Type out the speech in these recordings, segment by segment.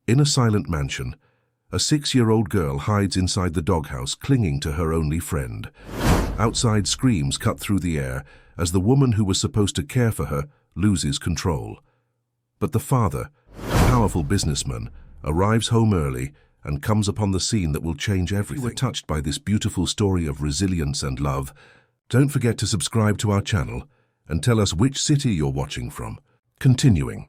In a silent mansion, a 6-year-old girl hides inside the doghouse, clinging to her only friend. Outside, screams cut through the air as the woman who was supposed to care for her loses control. But the father, a powerful businessman, arrives home early and comes upon the scene that will change everything. If you were touched by this beautiful story of resilience and love, don't forget to subscribe to our channel and tell us which city you're watching from. Continuing.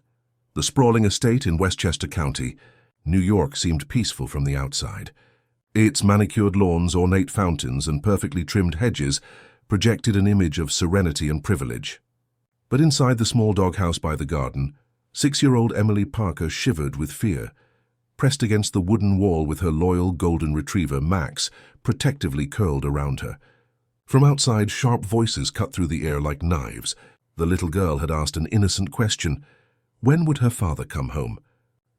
The sprawling estate in Westchester County, New York, seemed peaceful from the outside. Its manicured lawns, ornate fountains, and perfectly trimmed hedges projected an image of serenity and privilege. But inside the small doghouse by the garden, 6-year-old Emily Parker shivered with fear. Pressed against the wooden wall with her loyal golden retriever, Max, protectively curled around her. From outside, sharp voices cut through the air like knives. The little girl had asked an innocent question. When would her father come home?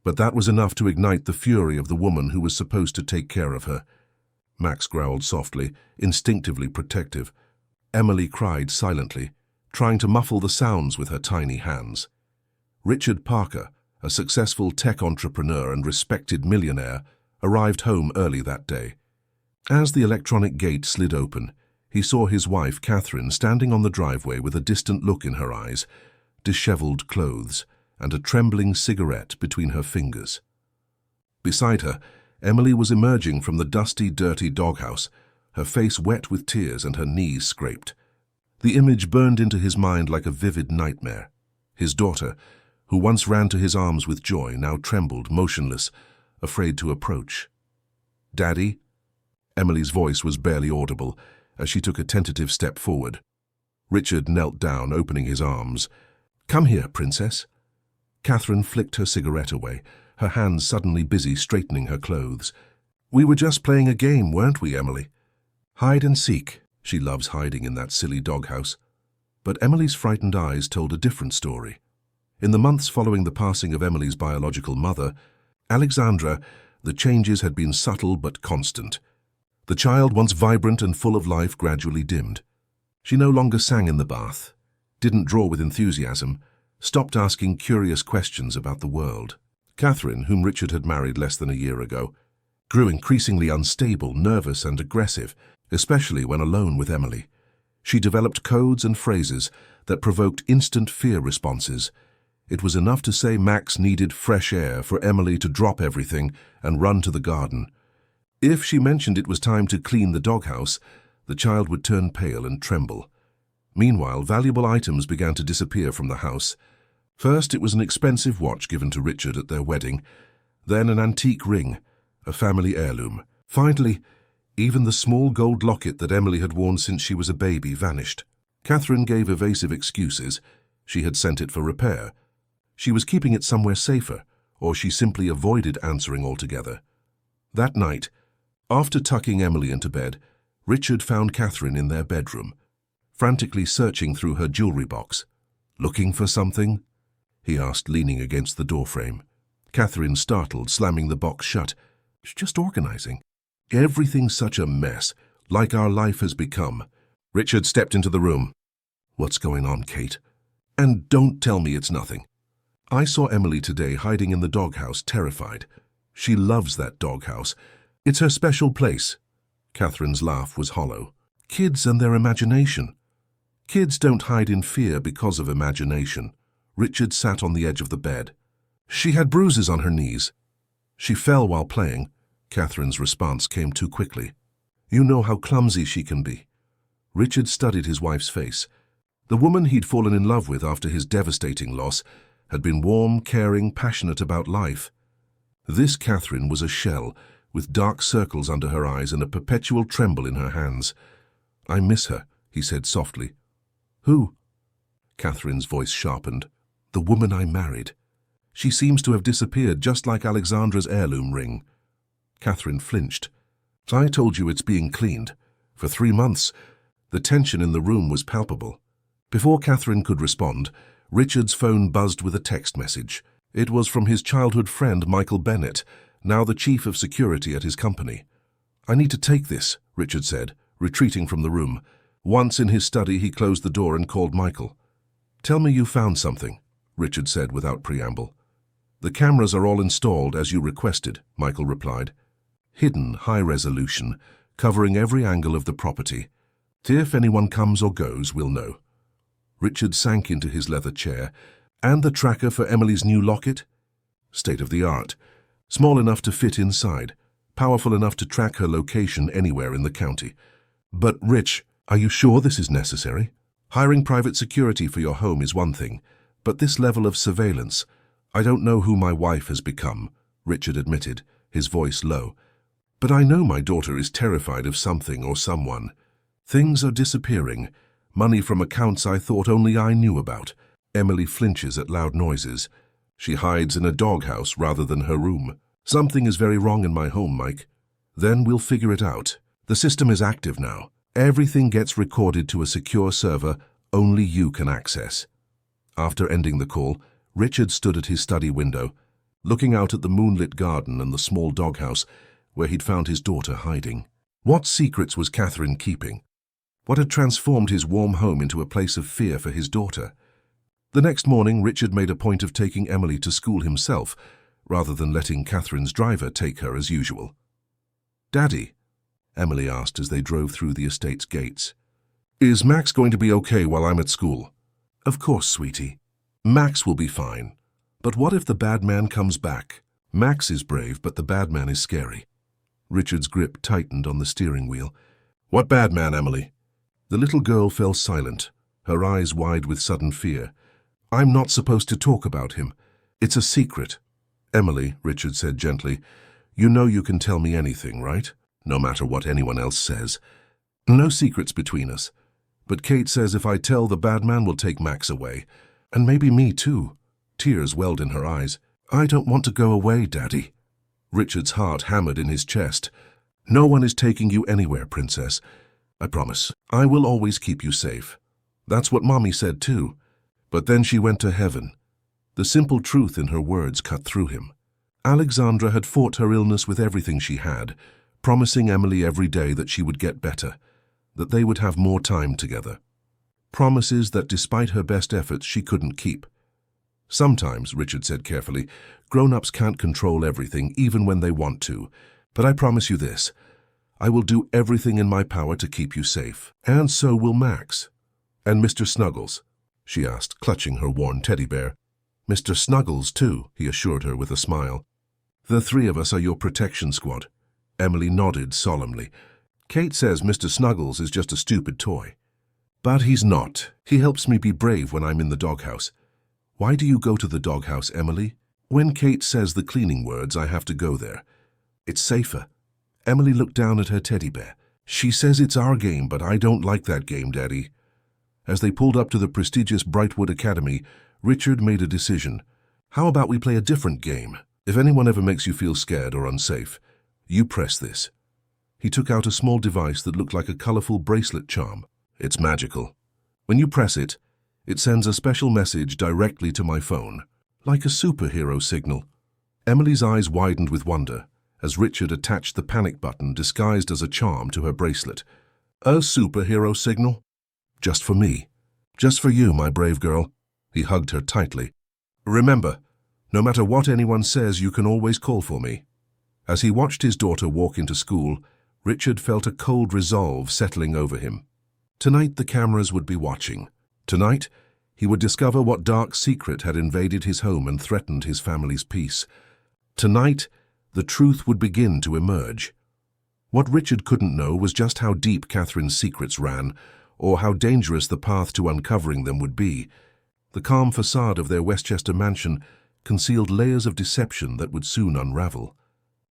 But that was enough to ignite the fury of the woman who was supposed to take care of her. Max growled softly, instinctively protective. Emily cried silently, trying to muffle the sounds with her tiny hands. Richard Parker, a successful tech entrepreneur and respected millionaire, arrived home early that day. As the electronic gate slid open, he saw his wife, Catherine, standing on the driveway with a distant look in her eyes, disheveled clothes, and a trembling cigarette between her fingers. Beside her, Emily was emerging from the dusty, dirty doghouse, her face wet with tears and her knees scraped. The image burned into his mind like a vivid nightmare. His daughter, who once ran to his arms with joy, now trembled, motionless, afraid to approach. "Daddy?" Emily's voice was barely audible as she took a tentative step forward. Richard knelt down, opening his arms. "Come here, princess." Catherine flicked her cigarette away, her hands suddenly busy straightening her clothes. "We were just playing a game, weren't we, Emily? Hide and seek." She loves hiding in that silly doghouse. But Emily's frightened eyes told a different story. In the months following the passing of Emily's biological mother, Alexandra, the changes had been subtle but constant. The child, once vibrant and full of life, gradually dimmed. She no longer sang in the bath, didn't draw with enthusiasm, stopped asking curious questions about the world. Catherine, whom Richard had married less than a year ago, grew increasingly unstable, nervous and aggressive, especially when alone with Emily. She developed codes and phrases that provoked instant fear responses. It was enough to say Max needed fresh air for Emily to drop everything and run to the garden. If she mentioned it was time to clean the doghouse, the child would turn pale and tremble. Meanwhile, valuable items began to disappear from the house. First, it was an expensive watch given to Richard at their wedding, then an antique ring, a family heirloom. Finally, even the small gold locket that Emily had worn since she was a baby vanished. Catherine gave evasive excuses. She had sent it for repair. She was keeping it somewhere safer, or she simply avoided answering altogether. That night, after tucking Emily into bed, Richard found Catherine in their bedroom, frantically searching through her jewelry box. "Looking for something?" he asked, leaning against the doorframe. Catherine startled, slamming the box shut. "It's just organizing." "Everything's such a mess, like our life has become." Richard stepped into the room. "What's going on, Kate? And don't tell me it's nothing." "I saw Emily today hiding in the doghouse, terrified. She loves that doghouse. It's her special place." Catherine's laugh was hollow. "Kids and their imagination." "Kids don't hide in fear because of imagination." Richard sat on the edge of the bed. "She had bruises on her knees." "She fell while playing." Catherine's response came too quickly. "You know how clumsy she can be." Richard studied his wife's face. The woman he'd fallen in love with after his devastating loss had been warm, caring, passionate about life. This Catherine was a shell, with dark circles under her eyes and a perpetual tremble in her hands. "I miss her," he said softly. "Who?" Catherine's voice sharpened. "The woman I married. She seems to have disappeared, just like Alexandra's heirloom ring." Catherine flinched. "I told you it's being cleaned. For 3 months." The tension in the room was palpable. Before Catherine could respond, Richard's phone buzzed with a text message. It was from his childhood friend, Michael Bennett, now the chief of security at his company. "I need to take this," Richard said, retreating from the room. Once in his study, he closed the door and called Michael. "Tell me you found something," Richard said without preamble. The cameras are all installed as you requested, Michael replied. Hidden, high resolution, covering every angle of the property. If anyone comes or goes, we'll know. Richard sank into his leather chair. And the tracker for Emily's new locket? State of the art. Small enough to fit inside. Powerful enough to track her location anywhere in the county. But, Rich, are you sure this is necessary? Hiring private security for your home is one thing, but this level of surveillance, I don't know who my wife has become, Richard admitted, his voice low. But I know my daughter is terrified of something or someone. Things are disappearing. Money from accounts I thought only I knew about. Emily flinches at loud noises. She hides in a doghouse rather than her room. Something is very wrong in my home, Mike. Then we'll figure it out. The system is active now. Everything gets recorded to a secure server only you can access. After ending the call, Richard stood at his study window, looking out at the moonlit garden and the small doghouse where he'd found his daughter hiding. What secrets was Catherine keeping? What had transformed his warm home into a place of fear for his daughter? The next morning, Richard made a point of taking Emily to school himself, rather than letting Catherine's driver take her as usual. "Daddy," Emily asked as they drove through the estate's gates, "is Max going to be okay while I'm at school?" "Of course, sweetie. Max will be fine. But what if the bad man comes back? Max is brave, but the bad man is scary." Richard's grip tightened on the steering wheel. "What bad man, Emily?" The little girl fell silent, her eyes wide with sudden fear. "I'm not supposed to talk about him. It's a secret." "Emily," Richard said gently, "you know you can tell me anything, right? No matter what anyone else says. No secrets between us. But Kate says if I tell, the bad man will take Max away. And maybe me too." Tears welled in her eyes. "I don't want to go away, Daddy." Richard's heart hammered in his chest. "No one is taking you anywhere, Princess. I promise. I will always keep you safe. That's what Mommy said too. But then she went to heaven." The simple truth in her words cut through him. Alexandra had fought her illness with everything she had, promising Emily every day that she would get better, that they would have more time together. Promises that despite her best efforts she couldn't keep. "Sometimes," Richard said carefully, "grown-ups can't control everything even when they want to. But I promise you this. I will do everything in my power to keep you safe. And so will Max." "And Mr. Snuggles?" she asked, clutching her worn teddy bear. "Mr. Snuggles, too," he assured her with a smile. "The three of us are your protection squad." Emily nodded solemnly. "Kate says Mr. Snuggles is just a stupid toy. But he's not. He helps me be brave when I'm in the doghouse." "Why do you go to the doghouse, Emily?" "When Kate says the cleaning words, I have to go there. It's safer." Emily looked down at her teddy bear. "She says it's our game, but I don't like that game, Daddy." As they pulled up to the prestigious Brightwood Academy, Richard made a decision. "How about we play a different game? If anyone ever makes you feel scared or unsafe, you press this." He took out a small device that looked like a colorful bracelet charm. "It's magical. When you press it, it sends a special message directly to my phone, like a superhero signal." Emily's eyes widened with wonder as Richard attached the panic button disguised as a charm to her bracelet. "A superhero signal? Just for me. Just for you, my brave girl." He hugged her tightly. "Remember, no matter what anyone says, you can always call for me." As he watched his daughter walk into school, Richard felt a cold resolve settling over him. Tonight the cameras would be watching. Tonight he would discover what dark secret had invaded his home and threatened his family's peace. Tonight the truth would begin to emerge. What Richard couldn't know was just how deep Catherine's secrets ran, or how dangerous the path to uncovering them would be. The calm facade of their Westchester mansion concealed layers of deception that would soon unravel.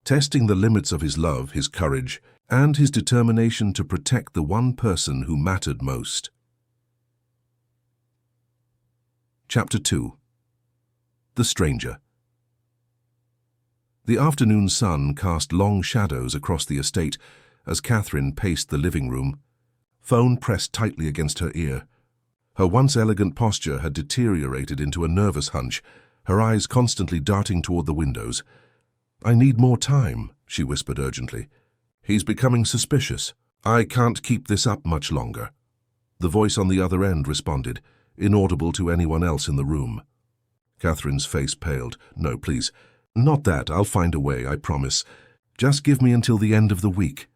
Testing the limits of his love, his courage, and his determination to protect the one person who mattered most. Chapter 2. The Stranger. The afternoon sun cast long shadows across the estate as Catherine paced the living room, phone pressed tightly against her ear. Her once elegant posture had deteriorated into a nervous hunch, her eyes constantly darting toward the windows. "I need more time," she whispered urgently. "He's becoming suspicious. I can't keep this up much longer." The voice on the other end responded, inaudible to anyone else in the room. Catherine's face paled. No, please. Not that. I'll find a way, I promise. Just give me until the end of the week.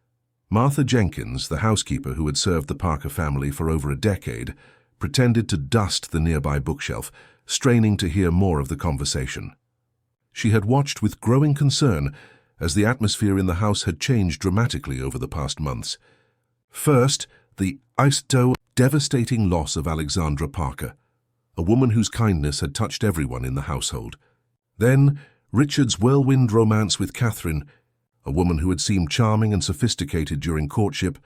Martha Jenkins, the housekeeper who had served the Parker family for over a decade, pretended to dust the nearby bookshelf, straining to hear more of the conversation. She had watched with growing concern as the atmosphere in the house had changed dramatically over the past months. First, the devastating loss of Alexandra Parker, a woman whose kindness had touched everyone in the household. Then, Richard's whirlwind romance with Catherine, a woman who had seemed charming and sophisticated during courtship,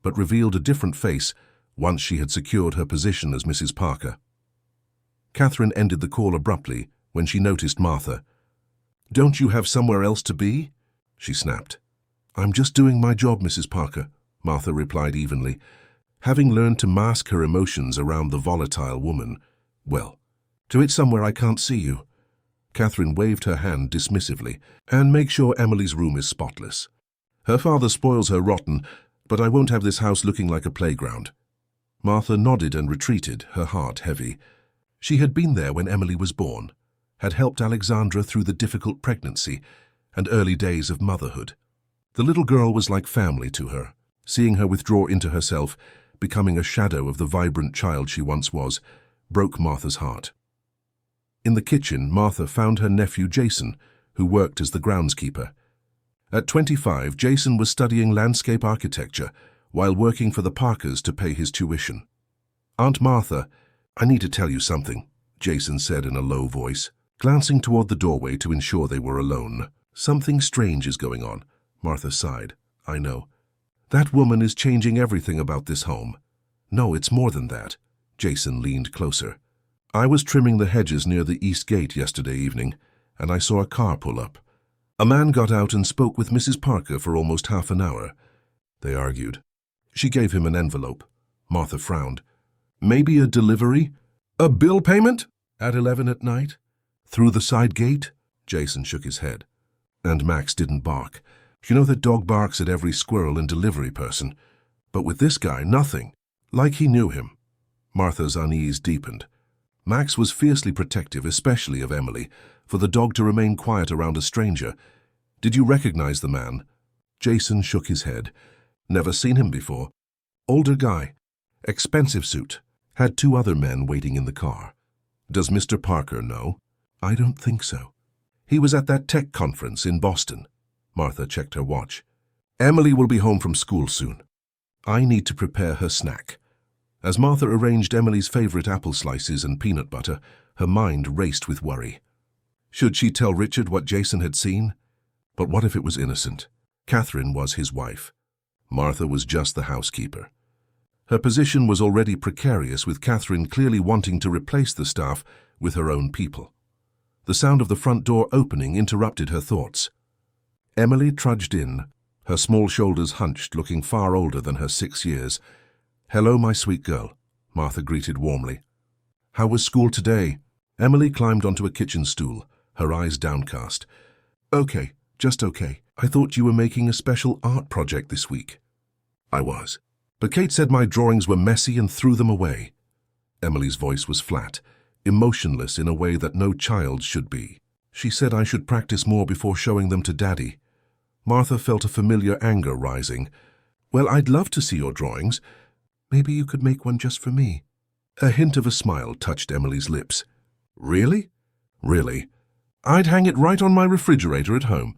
but revealed a different face once she had secured her position as Mrs. Parker. Catherine ended the call abruptly when she noticed Martha. "Don't you have somewhere else to be?" she snapped. "I'm just doing my job, Mrs. Parker," Martha replied evenly. Having learned to mask her emotions around the volatile woman, "Well, to it somewhere I can't see you." Catherine waved her hand dismissively. "And make sure Emily's room is spotless. Her father spoils her rotten, but I won't have this house looking like a playground." Martha nodded and retreated, her heart heavy. She had been there when Emily was born, had helped Alexandra through the difficult pregnancy and early days of motherhood. The little girl was like family to her. Seeing her withdraw into herself, becoming a shadow of the vibrant child she once was, broke Martha's heart. In the kitchen, Martha found her nephew Jason, who worked as the groundskeeper. At 25, Jason was studying landscape architecture while working for the Parkers to pay his tuition. "Aunt Martha, I need to tell you something," Jason said in a low voice, glancing toward the doorway to ensure they were alone. "Something strange is going on," Martha sighed. "I know. That woman is changing everything about this home." "No, it's more than that." Jason leaned closer. "I was trimming the hedges near the east gate yesterday evening, and I saw a car pull up. A man got out and spoke with Mrs. Parker for almost half an hour. They argued. She gave him an envelope." Martha frowned. "Maybe a delivery? A bill payment? At 11 at night? Through the side gate?" Jason shook his head. "And Max didn't bark. You know that dog barks at every squirrel and delivery person. But with this guy, nothing. Like he knew him." Martha's unease deepened. Max was fiercely protective, especially of Emily, for the dog to remain quiet around a stranger. "Did you recognize the man?" Jason shook his head. "Never seen him before. Older guy. Expensive suit. Had 2 other men waiting in the car. Does Mr. Parker know?" "I don't think so." "He was at that tech conference in Boston." Martha checked her watch. "Emily will be home from school soon. I need to prepare her snack." As Martha arranged Emily's favorite apple slices and peanut butter, her mind raced with worry. Should she tell Richard what Jason had seen? But what if it was innocent? Catherine was his wife. Martha was just the housekeeper. Her position was already precarious, with Catherine clearly wanting to replace the staff with her own people. The sound of the front door opening interrupted her thoughts. Emily trudged in, her small shoulders hunched, looking far older than her 6 years. "Hello, my sweet girl," Martha greeted warmly. "How was school today?" Emily climbed onto a kitchen stool, her eyes downcast. "Okay, just okay. I thought you were making a special art project this week." "I was. But Kate said my drawings were messy and threw them away." Emily's voice was flat, emotionless in a way that no child should be. "She said I should practice more before showing them to Daddy." Martha felt a familiar anger rising. "Well, I'd love to see your drawings. Maybe you could make one just for me." A hint of a smile touched Emily's lips. "Really?" "Really. I'd hang it right on my refrigerator at home."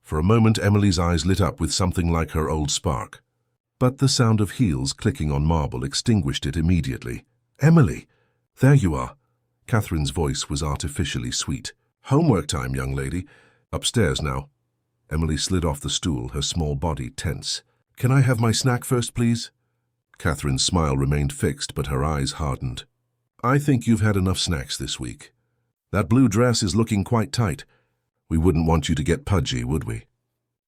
For a moment, Emily's eyes lit up with something like her old spark. But the sound of heels clicking on marble extinguished it immediately. "Emily, there you are." Catherine's voice was artificially sweet. "Homework time, young lady. Upstairs now." Emily slid off the stool, her small body tense. "Can I have my snack first, please?" Catherine's smile remained fixed, but her eyes hardened. "I think you've had enough snacks this week. That blue dress is looking quite tight. We wouldn't want you to get pudgy, would we?"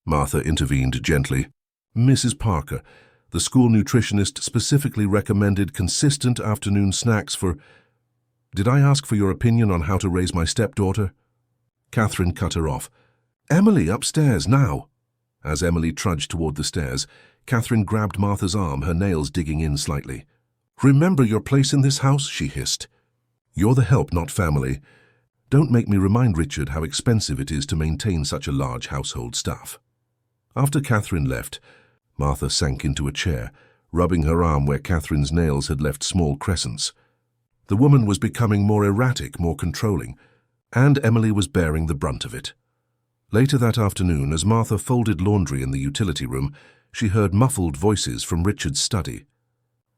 Martha intervened gently. "Mrs. Parker, the school nutritionist specifically recommended consistent afternoon snacks for—" "Did I ask for your opinion on how to raise my stepdaughter?" Catherine cut her off. "Emily, upstairs, now!" As Emily trudged toward the stairs, Catherine grabbed Martha's arm, her nails digging in slightly. "Remember your place in this house," she hissed. "You're the help, not family. Don't make me remind Richard how expensive it is to maintain such a large household staff. After Catherine left, Martha sank into a chair, rubbing her arm where Catherine's nails had left small crescents. The woman was becoming more erratic, more controlling, and Emily was bearing the brunt of it. Later that afternoon, as Martha folded laundry in the utility room, she heard muffled voices from Richard's study.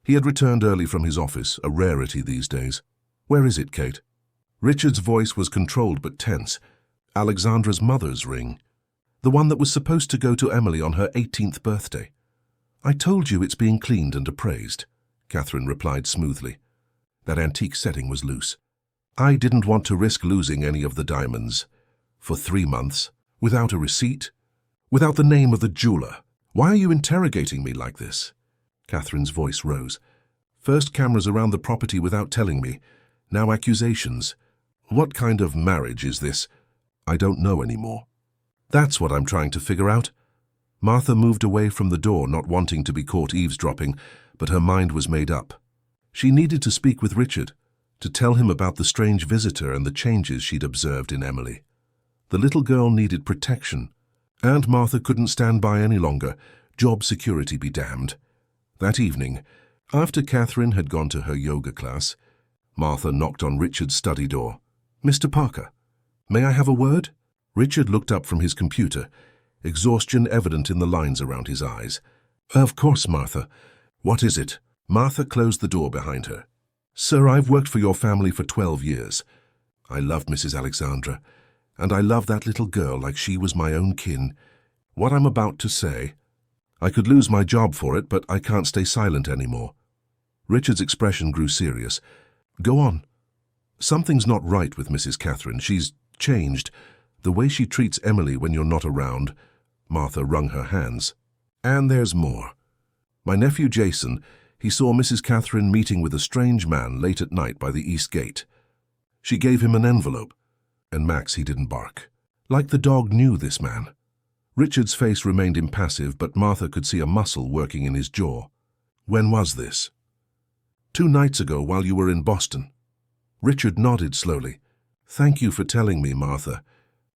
He had returned early from his office, a rarity these days. "Where is it, Kate?" Richard's voice was controlled but tense. Alexandra's mother's ring. The one that was supposed to go to Emily on her 18th birthday. "I told you it's being cleaned and appraised," Catherine replied smoothly. That antique setting was loose. "I didn't want to risk losing any of the diamonds. For 3 months, without a receipt, without the name of the jeweler. Why are you interrogating me like this?" Catherine's voice rose. "First cameras around the property without telling me. Now accusations. What kind of marriage is this? I don't know anymore." "That's what I'm trying to figure out." Martha moved away from the door, not wanting to be caught eavesdropping, but her mind was made up. She needed to speak with Richard, to tell him about the strange visitor and the changes she'd observed in Emily. The little girl needed protection, and Martha couldn't stand by any longer. Job security be damned. That evening, after Catherine had gone to her yoga class, Martha knocked on Richard's study door. "Mr. Parker, may I have a word?" Richard looked up from his computer, exhaustion evident in the lines around his eyes. "Of course, Martha. What is it?" Martha closed the door behind her. "Sir, I've worked for your family for 12 years. I love Mrs. Alexandra, and I love that little girl like she was my own kin. What I'm about to say, I could lose my job for it, but I can't stay silent anymore." Richard's expression grew serious. "Go on." "Something's not right with Mrs. Catherine. She's changed. The way she treats Emily when you're not around." Martha wrung her hands. "And there's more. My nephew Jason, he saw Mrs. Catherine meeting with a strange man late at night by the east gate. She gave him an envelope, and Max, he didn't bark. Like the dog knew this man." Richard's face remained impassive, but Martha could see a muscle working in his jaw. "When was this?" 2 nights ago, while you were in Boston." Richard nodded slowly. "Thank you for telling me, Martha.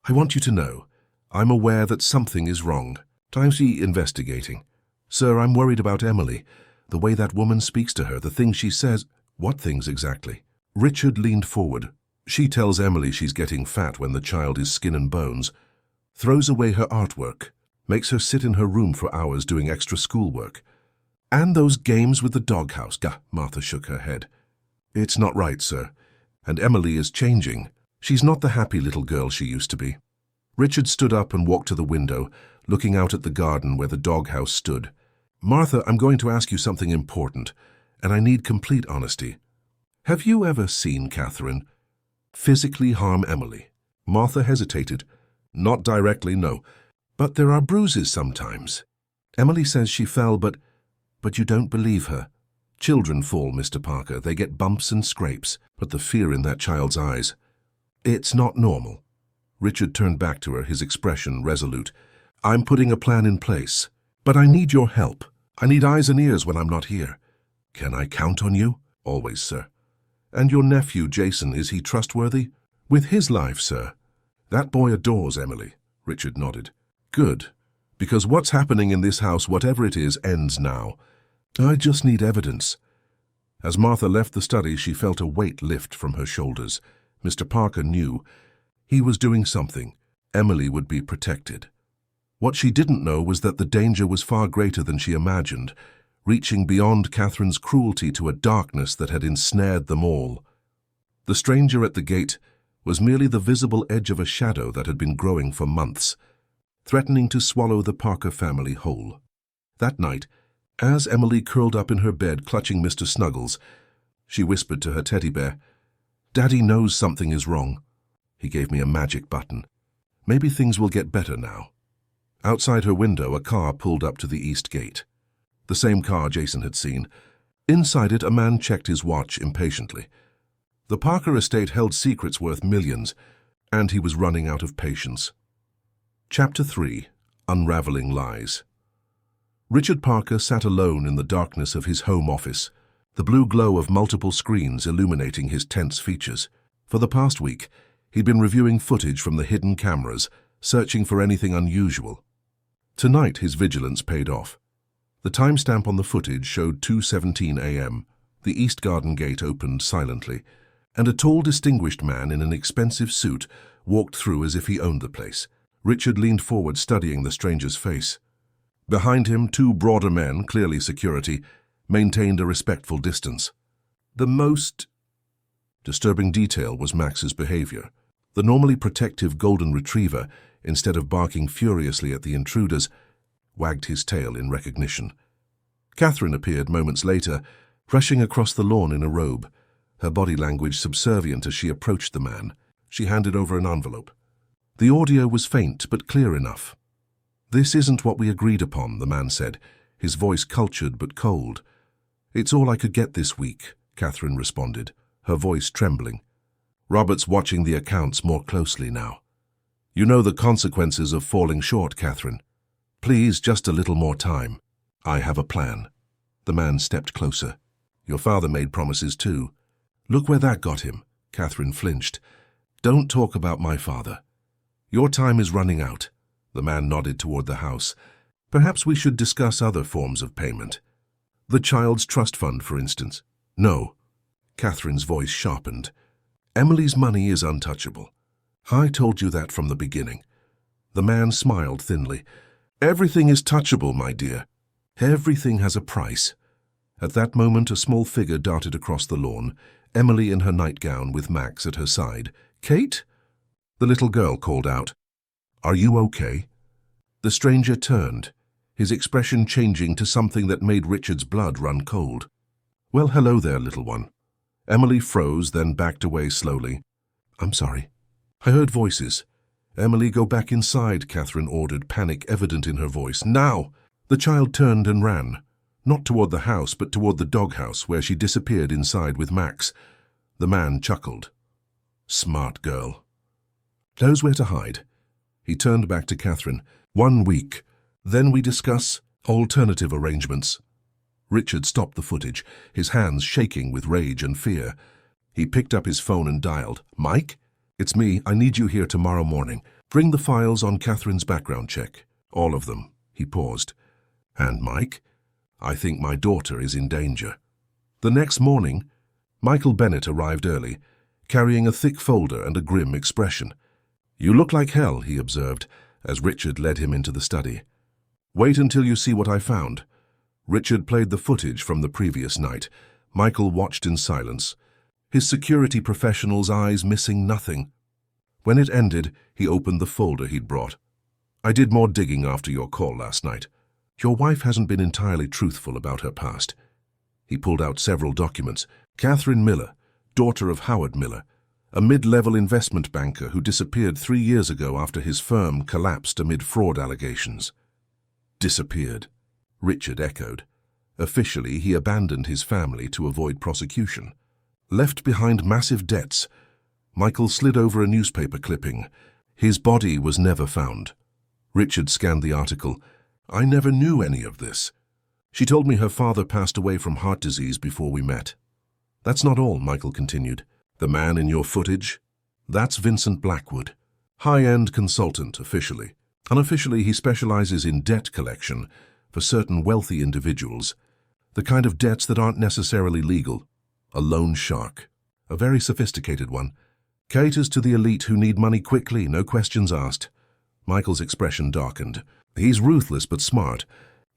I want you to know, I'm aware that something is wrong. Time's investigating. Sir, I'm worried about Emily. The way that woman speaks to her, the things she says." "What things exactly?" Richard leaned forward. "She tells Emily she's getting fat when the child is skin and bones, throws away her artwork, makes her sit in her room for hours doing extra schoolwork. And those games with the doghouse." Martha shook her head. "It's not right, sir. And Emily is changing. She's not the happy little girl she used to be." Richard stood up and walked to the window, looking out at the garden where the doghouse stood. "Martha, I'm going to ask you something important, and I need complete honesty. Have you ever seen Catherine physically harm Emily?" Martha hesitated. "Not directly, no. But there are bruises sometimes. Emily says she fell, but you don't believe her. Children fall, Mr. Parker. They get bumps and scrapes, but the fear in that child's eyes, it's not normal." Richard turned back to her, his expression resolute. "I'm putting a plan in place, but I need your help. I need eyes and ears when I'm not here." "Can I count on you?" "Always, sir." "And your nephew, Jason, is he trustworthy?" "With his life, sir." "That boy adores Emily." Richard nodded. "Good, because what's happening in this house, whatever it is, ends now. I just need evidence." As Martha left the study, she felt a weight lift from her shoulders. Mr. Parker knew. He was doing something. Emily would be protected. What she didn't know was that the danger was far greater than she imagined, reaching beyond Catherine's cruelty to a darkness that had ensnared them all. The stranger at the gate was merely the visible edge of a shadow that had been growing for months, threatening to swallow the Parker family whole. That night, as Emily curled up in her bed clutching Mr. Snuggles, she whispered to her teddy bear, "Daddy knows something is wrong. He gave me a magic button. Maybe things will get better now." Outside her window, a car pulled up to the east gate. The same car Jason had seen. Inside it, a man checked his watch impatiently. The Parker estate held secrets worth millions, and he was running out of patience. Chapter 3. Unraveling Lies. Richard Parker sat alone in the darkness of his home office, the blue glow of multiple screens illuminating his tense features. For the past week, He'd been reviewing footage from the hidden cameras, searching for anything unusual. Tonight, his vigilance paid off. The timestamp on the footage showed 2:17 a.m. The East Garden gate opened silently, and a tall, distinguished man in an expensive suit walked through as if he owned the place. Richard leaned forward, studying the stranger's face. Behind him, two broader men, clearly security, maintained a respectful distance. The most disturbing detail was Max's behavior. The normally protective golden retriever, instead of barking furiously at the intruders, wagged his tail in recognition. Catherine appeared moments later, rushing across the lawn in a robe, her body language subservient as she approached the man. She handed over an envelope. The audio was faint but clear enough. "This isn't what we agreed upon," the man said, his voice cultured but cold. "It's all I could get this week," Catherine responded, her voice trembling. "Robert's watching the accounts more closely now. You know the consequences of falling short, Catherine. Please, just a little more time. I have a plan." The man stepped closer. "Your father made promises too. Look where that got him." Catherine flinched. "Don't talk about my father. Your time is running out." The man nodded toward the house. "Perhaps we should discuss other forms of payment. The child's trust fund, for instance." "No." Catherine's voice sharpened. "Emily's money is untouchable. I told you that from the beginning." The man smiled thinly. "Everything is touchable, my dear. Everything has a price." At that moment, a small figure darted across the lawn, Emily in her nightgown with Max at her side. "Kate?" The little girl called out. "Are you okay?" The stranger turned, his expression changing to something that made Richard's blood run cold. "Well, hello there, little one." Emily froze, then backed away slowly. "I'm sorry. I heard voices." "Emily, go back inside," Catherine ordered, panic evident in her voice. "Now!" The child turned and ran, not toward the house, but toward the doghouse, where she disappeared inside with Max. The man chuckled. "Smart girl. Knows where to hide." He turned back to Catherine. "1 week. Then we discuss alternative arrangements." Richard stopped the footage, his hands shaking with rage and fear. He picked up his phone and dialed. "Mike? It's me. I need you here tomorrow morning. Bring the files on Catherine's background check. All of them." He paused. "And Mike? I think my daughter is in danger." The next morning, Michael Bennett arrived early, carrying a thick folder and a grim expression. "You look like hell," he observed, as Richard led him into the study. "Wait until you see what I found." Richard played the footage from the previous night. Michael watched in silence, his security professional's eyes missing nothing. When it ended, he opened the folder he'd brought. "I did more digging after your call last night. Your wife hasn't been entirely truthful about her past." He pulled out several documents. Catherine Miller, daughter of Howard Miller, a mid-level investment banker who disappeared 3 years ago after his firm collapsed amid fraud allegations. "Disappeared," Richard echoed. Officially, he abandoned his family to avoid prosecution. Left behind massive debts. Michael slid over a newspaper clipping. His body was never found. Richard scanned the article. "I never knew any of this. She told me her father passed away from heart disease before we met." "That's not all," Michael continued. "The man in your footage? That's Vincent Blackwood. High-end consultant, officially. Unofficially, he specializes in debt collection for certain wealthy individuals. The kind of debts that aren't necessarily legal. A loan shark. A very sophisticated one. Caters to the elite who need money quickly, no questions asked." Michael's expression darkened. "He's ruthless but smart.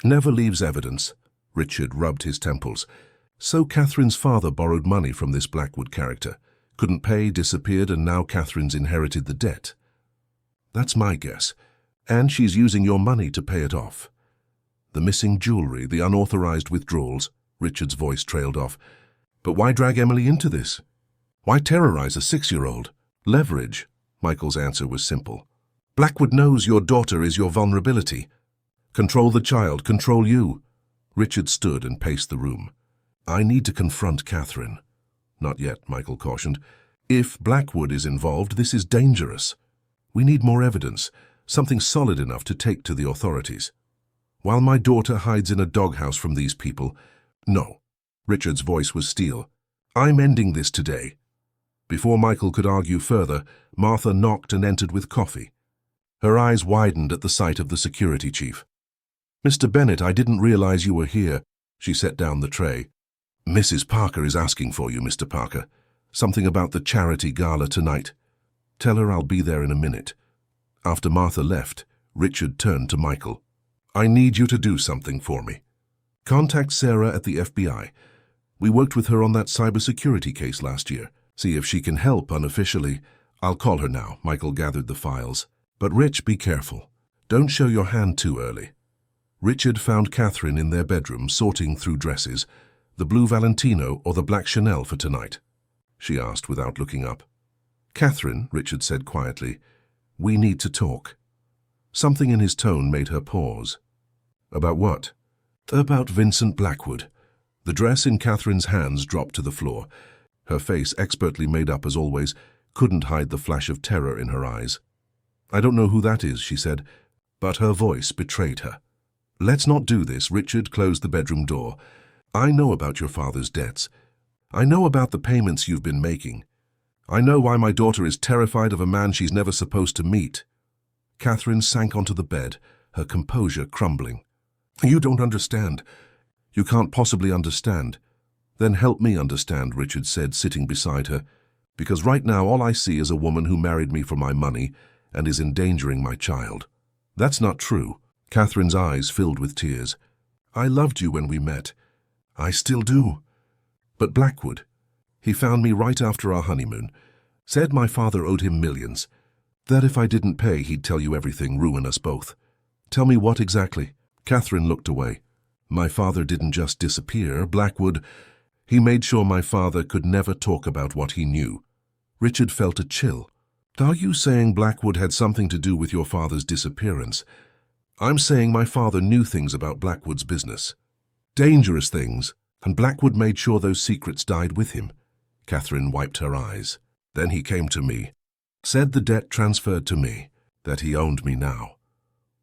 Never leaves evidence." Richard rubbed his temples. "So Catherine's father borrowed money from this Blackwood character. Couldn't pay, disappeared, and now Catherine's inherited the debt." "That's my guess. And she's using your money to pay it off." "The missing jewelry, the unauthorized withdrawals," Richard's voice trailed off. "But why drag Emily into this? Why terrorize a 6-year-old? Leverage." Michael's answer was simple. "Blackwood knows your daughter is your vulnerability. Control the child, control you." Richard stood and paced the room. "I need to confront Catherine." "Not yet," Michael cautioned. "If Blackwood is involved, this is dangerous. We need more evidence, something solid enough to take to the authorities. While my daughter hides in a doghouse from these people, no." Richard's voice was steel. "I'm ending this today." Before Michael could argue further, Martha knocked and entered with coffee. Her eyes widened at the sight of the security chief. "Mr. Bennett, I didn't realize you were here." She set down the tray. "Mrs. Parker is asking for you, Mr. Parker. Something about the charity gala tonight. Tell her I'll be there in a minute." After Martha left, Richard turned to Michael. "I need you to do something for me. Contact Sarah at the FBI. We worked with her on that cybersecurity case last year. See if she can help unofficially. I'll call her now." Michael gathered the files. "But Rich, be careful. Don't show your hand too early." Richard found Catherine in their bedroom sorting through dresses. "The blue Valentino or the black Chanel for tonight?" she asked without looking up. "Catherine," Richard said quietly, "we need to talk." Something in his tone made her pause. "About what?" "About Vincent Blackwood." The dress in Catherine's hands dropped to the floor. Her face, expertly made up as always, couldn't hide the flash of terror in her eyes. "I don't know who that is," she said, but her voice betrayed her. "Let's not do this." Richard closed the bedroom door. "I know about your father's debts. I know about the payments you've been making. I know why my daughter is terrified of a man she's never supposed to meet." Catherine sank onto the bed, her composure crumbling. "You don't understand. You can't possibly understand." "Then help me understand," Richard said, sitting beside her. "Because right now all I see is a woman who married me for my money and is endangering my child." "That's not true." Catherine's eyes filled with tears. "I loved you when we met. I still do. But Blackwood, he found me right after our honeymoon. Said my father owed him millions. That if I didn't pay, he'd tell you everything, ruin us both." "Tell me what exactly?" Catherine looked away. "My father didn't just disappear. Blackwood, he made sure my father could never talk about what he knew." Richard felt a chill. "Are you saying Blackwood had something to do with your father's disappearance?" "I'm saying my father knew things about Blackwood's business. Dangerous things, and Blackwood made sure those secrets died with him." Catherine wiped her eyes. "Then he came to me, said the debt transferred to me, that he owned me now.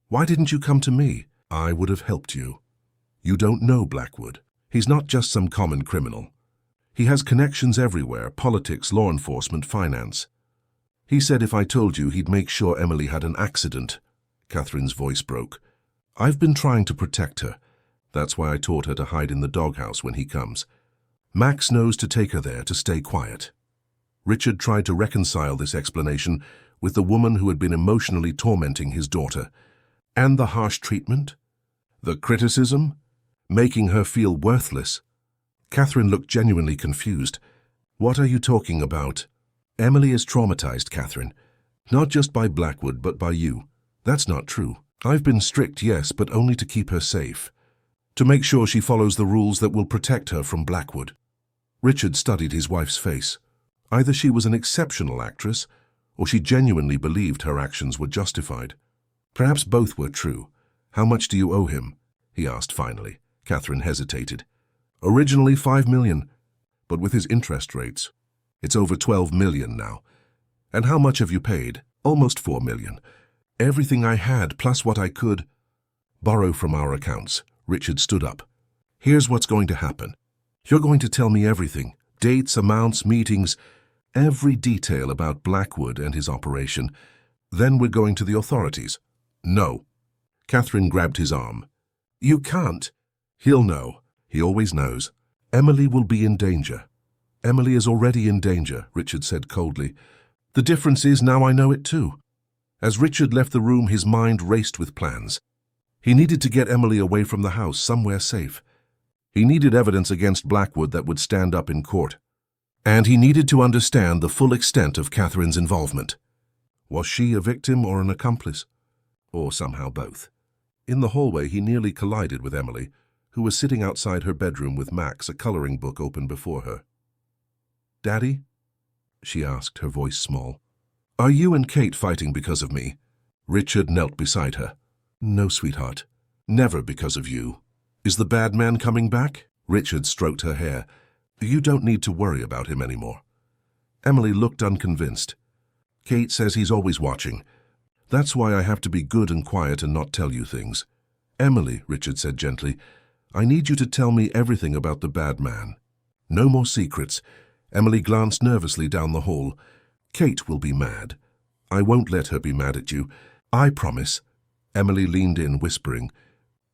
Why didn't you come to me? I would have helped you. You don't know Blackwood. He's not just some common criminal. He has connections everywhere, politics, law enforcement, finance. He said if I told you, he'd make sure Emily had an accident." Catherine's voice broke. "I've been trying to protect her. That's why I taught her to hide in the doghouse when he comes. Max knows to take her there to stay quiet." Richard tried to reconcile this explanation with the woman who had been emotionally tormenting his daughter. And the harsh treatment? The criticism? Making her feel worthless? Catherine looked genuinely confused. "What are you talking about?" "Emily is traumatized, Catherine. Not just by Blackwood, but by you." "That's not true. I've been strict, yes, but only to keep her safe. To make sure she follows the rules that will protect her from Blackwood." Richard studied his wife's face. Either she was an exceptional actress, or she genuinely believed her actions were justified. Perhaps both were true. "How much do you owe him?" he asked finally. Catherine hesitated. "Originally $5 million, but with his interest rates, it's over $12 million now." "And how much have you paid?" "Almost $4 million. Everything I had, plus what I could borrow from our accounts." Richard stood up. "Here's what's going to happen. You're going to tell me everything. Dates, amounts, meetings, every detail about Blackwood and his operation. Then we're going to the authorities." "No." Catherine grabbed his arm. "You can't." "He'll know. He always knows. Emily will be in danger." "Emily is already in danger," Richard said coldly. "The difference is now I know it too." As Richard left the room, his mind raced with plans. He needed to get Emily away from the house, somewhere safe. He needed evidence against Blackwood that would stand up in court. And he needed to understand the full extent of Catherine's involvement. Was she a victim or an accomplice? Or somehow both? In the hallway, he nearly collided with Emily, who was sitting outside her bedroom with Max, a coloring book open before her. "Daddy?" she asked, her voice small. "Are you and Kate fighting because of me?" Richard knelt beside her. "No, sweetheart. Never because of you." "Is the bad man coming back?" Richard stroked her hair. "You don't need to worry about him anymore." Emily looked unconvinced. "Kate says he's always watching. That's why I have to be good and quiet and not tell you things." "Emily," Richard said gently, "I need you to tell me everything about the bad man. No more secrets." Emily glanced nervously down the hall. "Kate will be mad. I won't let her be mad at you. I promise. Emily leaned in, whispering.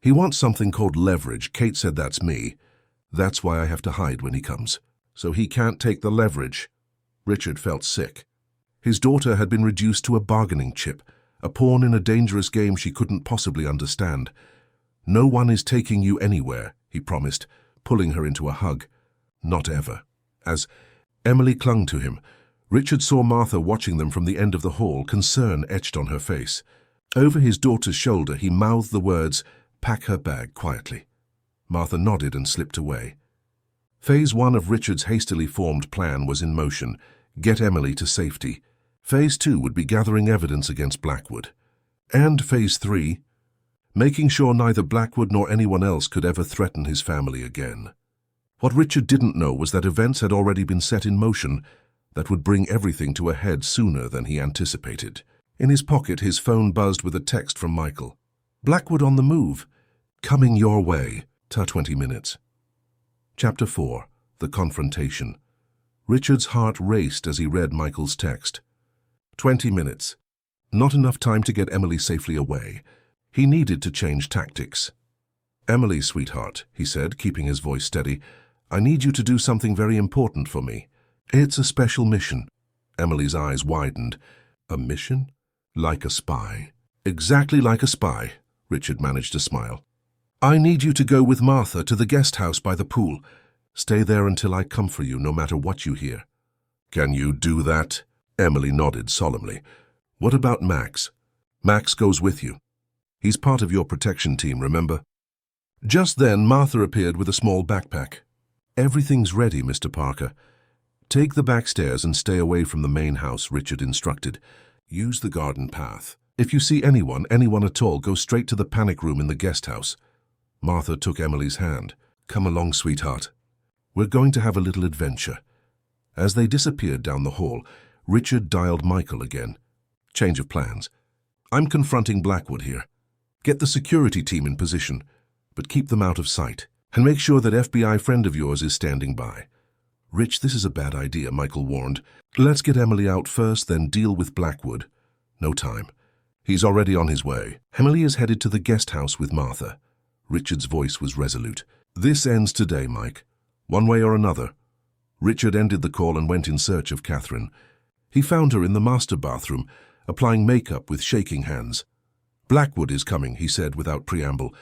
He wants something called leverage. Kate said that's me. That's why I have to hide when he comes. So he can't take the leverage. Richard felt sick. His daughter had been reduced to a bargaining chip, a pawn in a dangerous game she couldn't possibly understand. No one is taking you anywhere, he promised, pulling her into a hug. Not ever. As Emily clung to him, Richard saw Martha watching them from the end of the hall, concern etched on her face. Over his daughter's shoulder, he mouthed the words, "Pack her bag," quietly. Martha nodded and slipped away. Phase 1 of Richard's hastily formed plan was in motion: get Emily to safety. Phase 2 would be gathering evidence against Blackwood. And Phase 3, making sure neither Blackwood nor anyone else could ever threaten his family again. What Richard didn't know was that events had already been set in motion that would bring everything to a head sooner than he anticipated. In his pocket, his phone buzzed with a text from Michael. "Blackwood on the move. Coming your way. 20 minutes. Chapter 4. The Confrontation. Richard's heart raced as he read Michael's text. 20 minutes. Not enough time to get Emily safely away. He needed to change tactics. "Emily, sweetheart," he said, keeping his voice steady, "I need you to do something very important for me. It's a special mission." Emily's eyes widened. "A mission? Like a spy?" "Exactly like a spy," Richard managed to smile. "I need you to go with Martha to the guest house by the pool. Stay there until I come for you, no matter what you hear." "Can you do that?" Emily nodded solemnly. "What about Max?" "Max goes with you. He's part of your protection team, remember?" Just then, Martha appeared with a small backpack. "Everything's ready, Mr. Parker. Take the back stairs and stay away from the main house," Richard instructed. "Use the garden path. If you see anyone at all, go straight to the panic room in the guest house." Martha took Emily's hand. "Come along, sweetheart. We're going to have a little adventure." As they disappeared down the hall, Richard dialed Michael again. "Change of plans. I'm confronting Blackwood here. Get the security team in position, but keep them out of sight. And make sure that FBI friend of yours is standing by." "Rich, this is a bad idea," Michael warned. "Let's get Emily out first, then deal with Blackwood." "No time. He's already on his way. Emily is headed to the guest house with Martha." Richard's voice was resolute. "This ends today, Mike. One way or another." Richard ended the call and went in search of Catherine. He found her in the master bathroom, applying makeup with shaking hands. "Blackwood is coming," he said without preamble.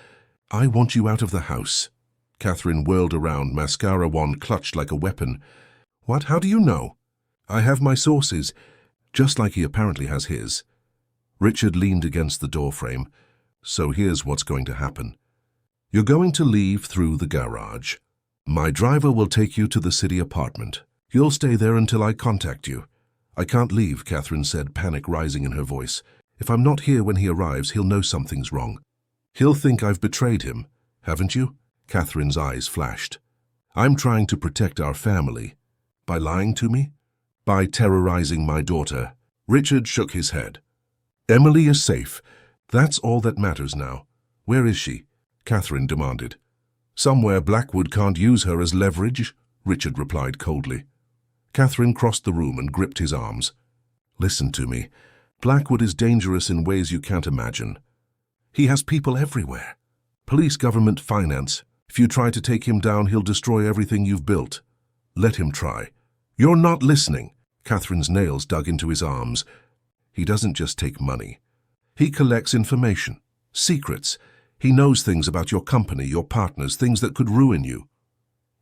"I want you out of the house." Catherine whirled around, mascara wand clutched like a weapon. "What? How do you know?" "I have my sources, just like he apparently has his." Richard leaned against the doorframe. "So here's what's going to happen. You're going to leave through the garage. My driver will take you to the city apartment. You'll stay there until I contact you." "I can't leave," Catherine said, panic rising in her voice. "If I'm not here when he arrives, he'll know something's wrong. He'll think I've betrayed him, haven't you?" Catherine's eyes flashed. "I'm trying to protect our family. By lying to me? By terrorizing my daughter?" Richard shook his head. "Emily is safe. That's all that matters now. Where is she?" Catherine demanded. "Somewhere Blackwood can't use her as leverage," Richard replied coldly. Catherine crossed the room and gripped his arms. "Listen to me. Blackwood is dangerous in ways you can't imagine. He has people everywhere. Police, government, finance. If you try to take him down, he'll destroy everything you've built. Let him try." "You're not listening." Catherine's nails dug into his arms. "He doesn't just take money. He collects information, secrets. He knows things about your company, your partners, things that could ruin you."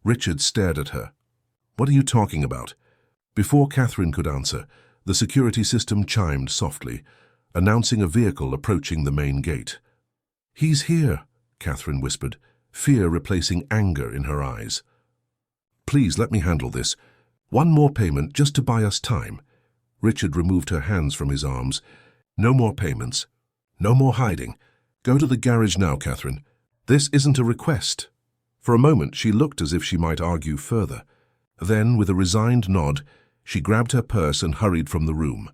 Richard stared at her. "What are you talking about?" Before Catherine could answer, the security system chimed softly, announcing a vehicle approaching the main gate. "He's here," Catherine whispered, fear replacing anger in her eyes. "Please let me handle this. One more payment just to buy us time." Richard removed her hands from his arms. "No more payments. No more hiding. Go to the garage now, Catherine. This isn't a request." For a moment, she looked as if she might argue further. Then, with a resigned nod, she grabbed her purse and hurried from the room.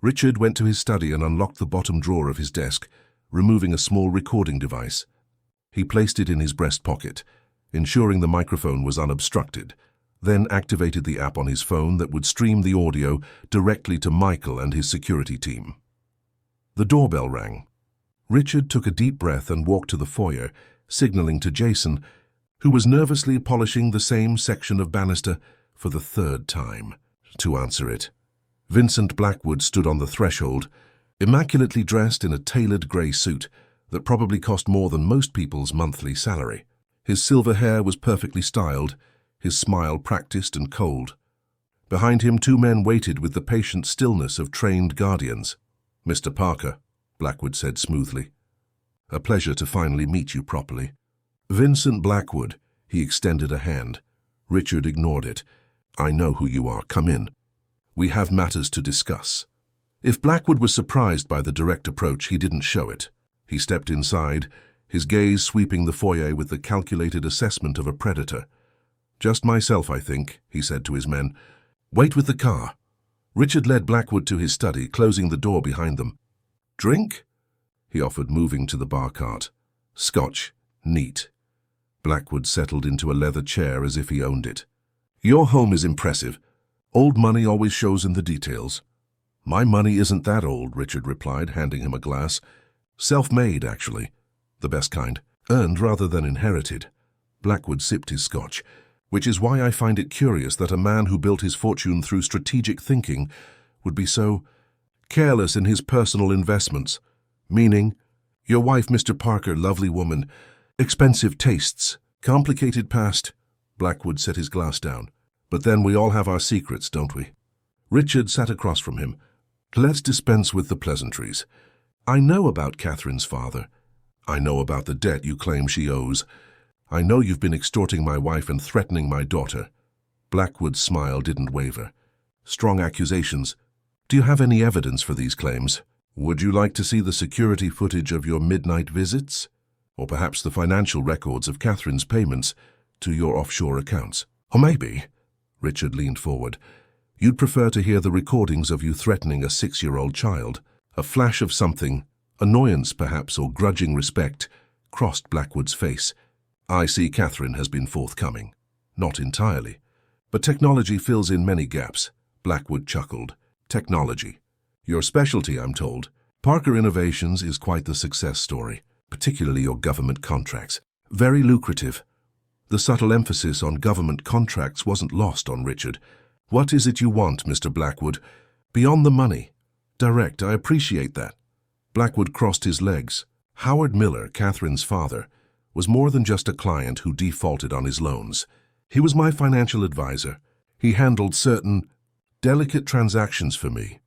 Richard went to his study and unlocked the bottom drawer of his desk, removing a small recording device. He placed it in his breast pocket, ensuring the microphone was unobstructed. then activated the app on his phone that would stream the audio directly to Michael and his security team. The doorbell rang. Richard took a deep breath and walked to the foyer, signaling to Jason, who was nervously polishing the same section of banister for the third time, to answer it. Vincent Blackwood stood on the threshold, immaculately dressed in a tailored grey suit that probably cost more than most people's monthly salary. His silver hair was perfectly styled, his smile practiced and cold. Behind him, two men waited with the patient stillness of trained guardians. "Mr. Parker," Blackwood said smoothly. "A pleasure to finally meet you properly." "Vincent Blackwood," he extended a hand. Richard ignored it. "I know who you are. Come in. We have matters to discuss." If Blackwood was surprised by the direct approach, he didn't show it. He stepped inside, his gaze sweeping the foyer with the calculated assessment of a predator. "Just myself, I think," he said to his men. "Wait with the car." Richard led Blackwood to his study, closing the door behind them. "Drink?" he offered, moving to the bar cart. "Scotch. Neat." Blackwood settled into a leather chair as if he owned it. "Your home is impressive. Old money always shows in the details." "My money isn't that old," Richard replied, handing him a glass. "Self-made, actually. The best kind. Earned rather than inherited." Blackwood sipped his scotch, which is why I find it curious that a man who built his fortune through strategic thinking would be so careless in his personal investments. Meaning, your wife, Mr. Parker, lovely woman, expensive tastes, complicated past. Blackwood set his glass down. "But then we all have our secrets, don't we?" Richard sat across from him. "Let's dispense with the pleasantries. I know about Catherine's father. I know about the debt you claim she owes. I know you've been extorting my wife and threatening my daughter." Blackwood's smile didn't waver. "Strong accusations. Do you have any evidence for these claims? Would you like to see the security footage of your midnight visits? Or perhaps the financial records of Catherine's payments to your offshore accounts? Or maybe," Richard leaned forward, "you'd prefer to hear the recordings of you threatening a 6-year-old child." A flash of something, annoyance perhaps or grudging respect, crossed Blackwood's face. "I see Catherine has been forthcoming." "Not entirely. But technology fills in many gaps." Blackwood chuckled. "Technology. Your specialty, I'm told. Parker Innovations is quite the success story, particularly your government contracts. Very lucrative." The subtle emphasis on government contracts wasn't lost on Richard. "What is it you want, Mr. Blackwood? Beyond the money." "Direct, I appreciate that." Blackwood crossed his legs. Howard Miller, Catherine's father, was more than just a client who defaulted on his loans. He was my financial advisor. He handled certain delicate transactions for me.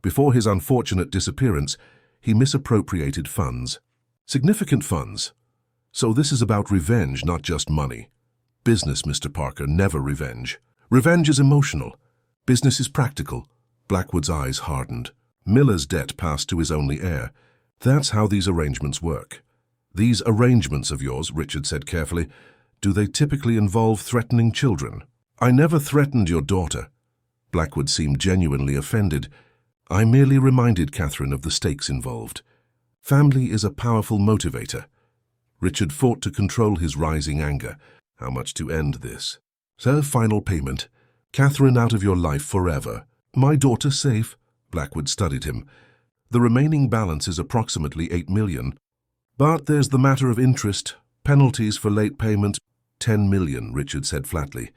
Before his unfortunate disappearance, he misappropriated funds. Significant funds. So this is about revenge, not just money. Business, Mr. Parker, never revenge. Revenge is emotional. Business is practical. Blackwood's eyes hardened. Miller's debt passed to his only heir. That's how these arrangements work. "These arrangements of yours," Richard said carefully, "do they typically involve threatening children?" "I never threatened your daughter." Blackwood seemed genuinely offended. "I merely reminded Catherine of the stakes involved. Family is a powerful motivator." Richard fought to control his rising anger. How much to end this? "So, final payment. Catherine out of your life forever. My daughter safe." Blackwood studied him. "The remaining balance is approximately 8 million. But there's the matter of interest, penalties for late payment." 10 million, Richard said flatly.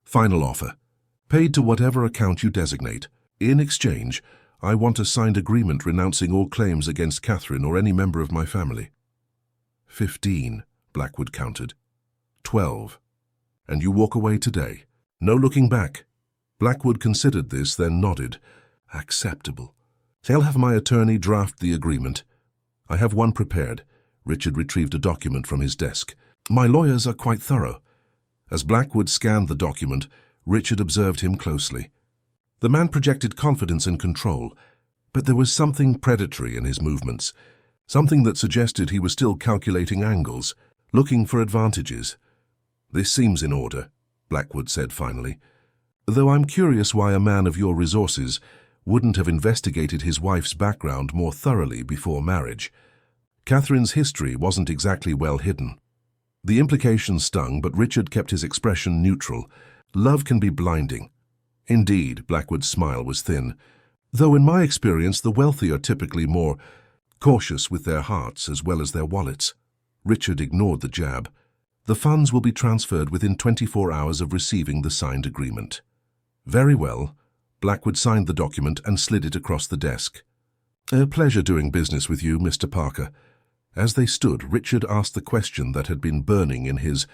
"Final offer. Paid to whatever account you designate. In exchange, I want a signed agreement renouncing all claims against Catherine or any member of my family." 15, Blackwood counted. 12. "And you walk away today. No looking back." Blackwood considered this, then nodded. "Acceptable. I'll have my attorney draft the agreement." "I have one prepared." Richard retrieved a document from his desk. "My lawyers are quite thorough." As Blackwood scanned the document, Richard observed him closely. The man projected confidence and control, but there was something predatory in his movements, something that suggested he was still calculating angles, looking for advantages. "This seems in order," Blackwood said finally. "Though I'm curious why a man of your resources wouldn't have investigated his wife's background more thoroughly before marriage. Catherine's history wasn't exactly well hidden." The implication stung, but Richard kept his expression neutral. Love can be blinding. Indeed, Blackwood's smile was thin. Though in my experience, the wealthy are typically more cautious with their hearts as well as their wallets. Richard ignored the jab. The funds will be transferred within 24 hours of receiving the signed agreement. Very well. Blackwood signed the document and slid it across the desk. A pleasure doing business with you, Mr. Parker. As they stood, Richard asked the question that had been burning in his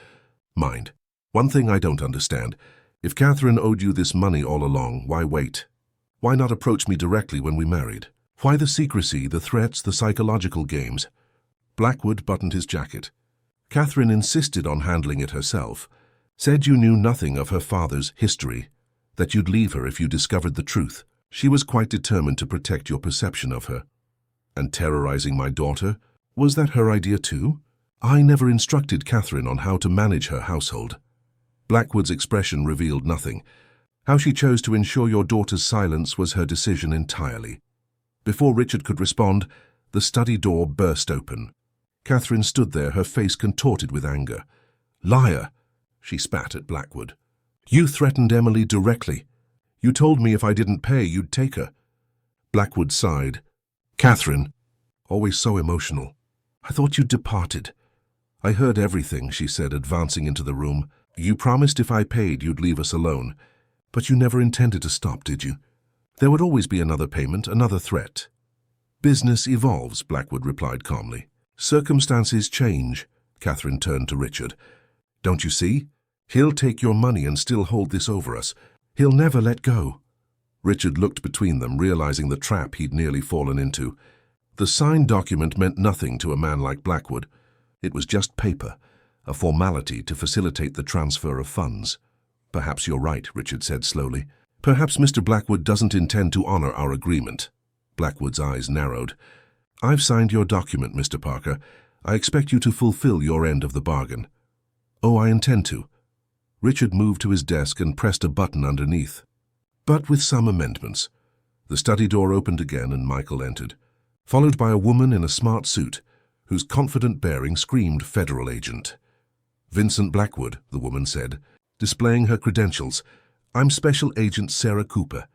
mind. One thing I don't understand. If Catherine owed you this money all along, why wait? Why not approach me directly when we married? Why the secrecy, the threats, the psychological games? Blackwood buttoned his jacket. Catherine insisted on handling it herself. Said you knew nothing of her father's history, that you'd leave her if you discovered the truth. She was quite determined to protect your perception of her. And terrorizing my daughter? Was that her idea too? I never instructed Catherine on how to manage her household. Blackwood's expression revealed nothing. How she chose to ensure your daughter's silence was her decision entirely. Before Richard could respond, the study door burst open. Catherine stood there, her face contorted with anger. Liar! She spat at Blackwood. You threatened Emily directly. You told me if I didn't pay, you'd take her. Blackwood sighed. Catherine, always so emotional. I thought you'd departed. I heard everything, she said, advancing into the room. You promised if I paid, you'd leave us alone. But you never intended to stop, did you? There would always be another payment, another threat. Business evolves, Blackwood replied calmly. Circumstances change. Catherine turned to Richard. Don't you see? He'll take your money and still hold this over us. He'll never let go. Richard looked between them, realizing the trap he'd nearly fallen into. The signed document meant nothing to a man like Blackwood. It was just paper, a formality to facilitate the transfer of funds. Perhaps you're right, Richard said slowly. Perhaps Mr. Blackwood doesn't intend to honor our agreement. Blackwood's eyes narrowed. I've signed your document, Mr. Parker. I expect you to fulfill your end of the bargain. Oh, I intend to. Richard moved to his desk and pressed a button underneath. But with some amendments. The study door opened again and Michael entered, followed by a woman in a smart suit, whose confident bearing screamed federal agent. Vincent Blackwood, the woman said, displaying her credentials. I'm Special Agent Sarah Cooper.